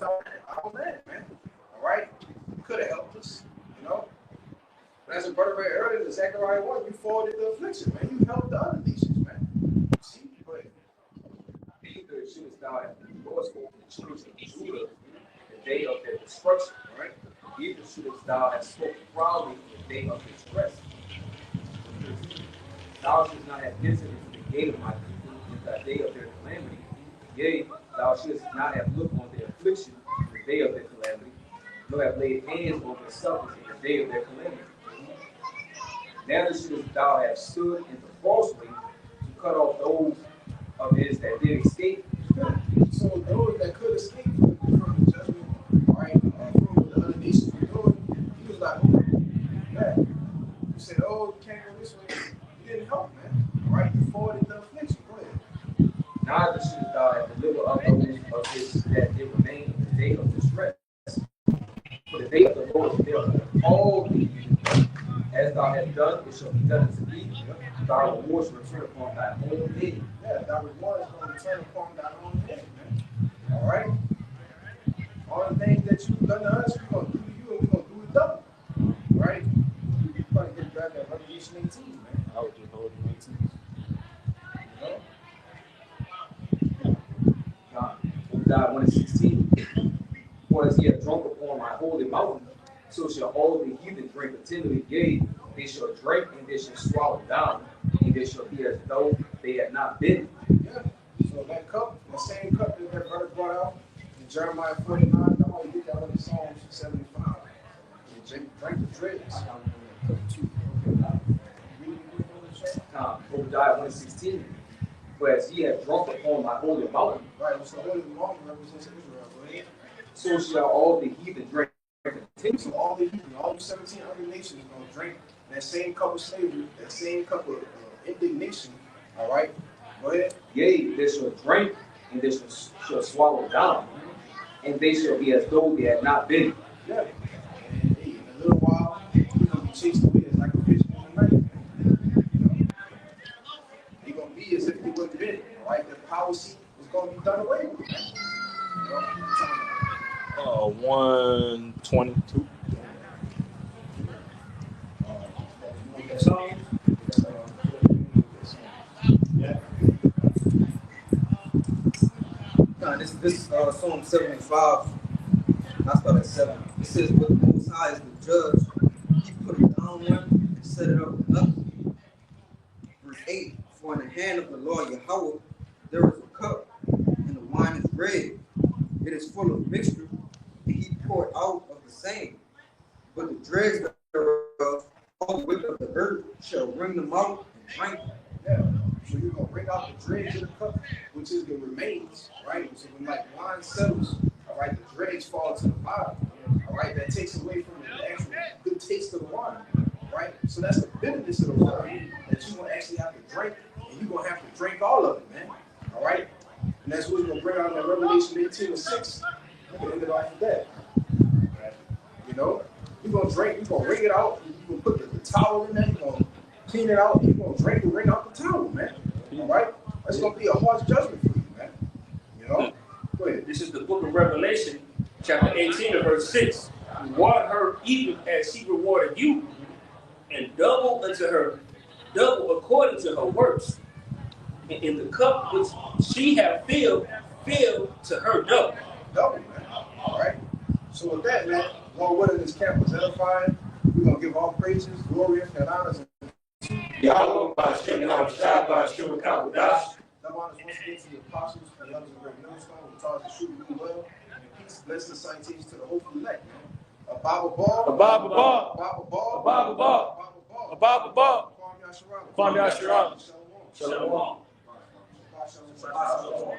Our land, man. All right? You could have helped us, you know? But as a brother read earlier, Zechariah 1, you forwarded the affliction, man. You helped the other nations, man. See? Go ahead. Neither shouldest thou have Lord spoken to the children of Judah the day of their destruction, right? Neither shouldest thou have spoken proudly in the day of distress. Thou shouldst not have entered into the gate of my people in the day of their calamity. Yea, thou shouldst not have looked on their affliction in the day of their calamity, nor have laid hands on their sufferings in the day of their calamity. Neither shouldst thou have stood in the false way to cut off those of his that did escape. So those that could escape from the judgment, all right, from what the other nations were doing, he was like, oh, yeah. You said, oh, you can't go this way. You didn't help, man. All right, you forwarded the affliction. Go ahead. Neither shouldst thou have delivered up those of his that did remain in the day of distress. For the day of the Lord is there. All these, as thou hast done, it shall be done unto thee. Thy rewards return upon thy own head. Yeah, thy reward is going to return upon thy own head, man. All right? All the things that you've done to us, we're going to do to you, and we're going to do it double. Right? You probably get back at Revelation 18, man. I was just holding 19. You know? John 1:16. For as he hath drunk upon my holy mountain, so shall all the heathen drink continually. Yea, they shall drink and they shall swallow down, and they shall be as though they had not been. Yeah. So that cup, the same cup that brother brought out in Jeremiah 49, come on, you get that one in Psalms 75. You drink the dregs. Obadiah 1:16. For as he hath drunk upon my holy mountain, Right, so the holy mountain represents Israel. Go ahead. so shall all the heathen drink continually. So all the heathen, all the 17 other nations are going to drink that same cup of slavery, that same cup of indignation. All right? Go ahead. Yea, they shall drink and they shall swallow down, and they shall be as though they had not been. Yeah. And hey, in a little while, we're going to be chased away as like a fish in the night. You know? They're going to be as if they wouldn't been. All right? The policy is going to be done away with. You know? 122. Yeah. This Psalm 75. I start at 7. It says, but the Most High is the judge. He put it down one and set it up another. Verse 8. For in the hand of the Lord Yahweh there is a cup, and the wine is red. It is full of mixture, and he poured out of the same. But the dregs thereof, all the wicked of the earth, shall wring them out and drink them. Yeah. So you're going to bring out the dregs of the cup, which is the remains, right? So when like wine settles, all right, the dregs fall to the bottom, all right? That takes away from the actual good taste of the wine, right? So that's the bitterness of the wine that you're going to actually have to drink, and you're going to have to drink all of it, man, all right? And that's what we're going to bring out in Revelation 18:6. Look at the end of life of that. You know? You're going to drink, you're going to wring it out, you're going to put the towel in there, you're going to clean it out, you're going to drink and wring out the towel, man. All right? That's going to be a harsh judgment for you, man. You know? Go ahead. This is the book of Revelation, chapter 18, verse 6. Reward her even as she rewarded you, and double unto her, double according to her works. And in the cup which she hath filled, fill to her double. Double, man. All right? So with that, man, Lord willing, this camp was edifying. We're going to give all praises, glory, and honors. Yahweh, Bashem, Yahweh, Bashem, Kabudash. Love honors once again to the apostles, the others of Great Millstone, who taught us to shoot really well. And peace, blessings, salutations to the hopeful elect, man. A Bible ball. A Bible ball. A Bible ball. A Bible ball. A Bible ball. Kwame Yashirama. Shalom. Shalom.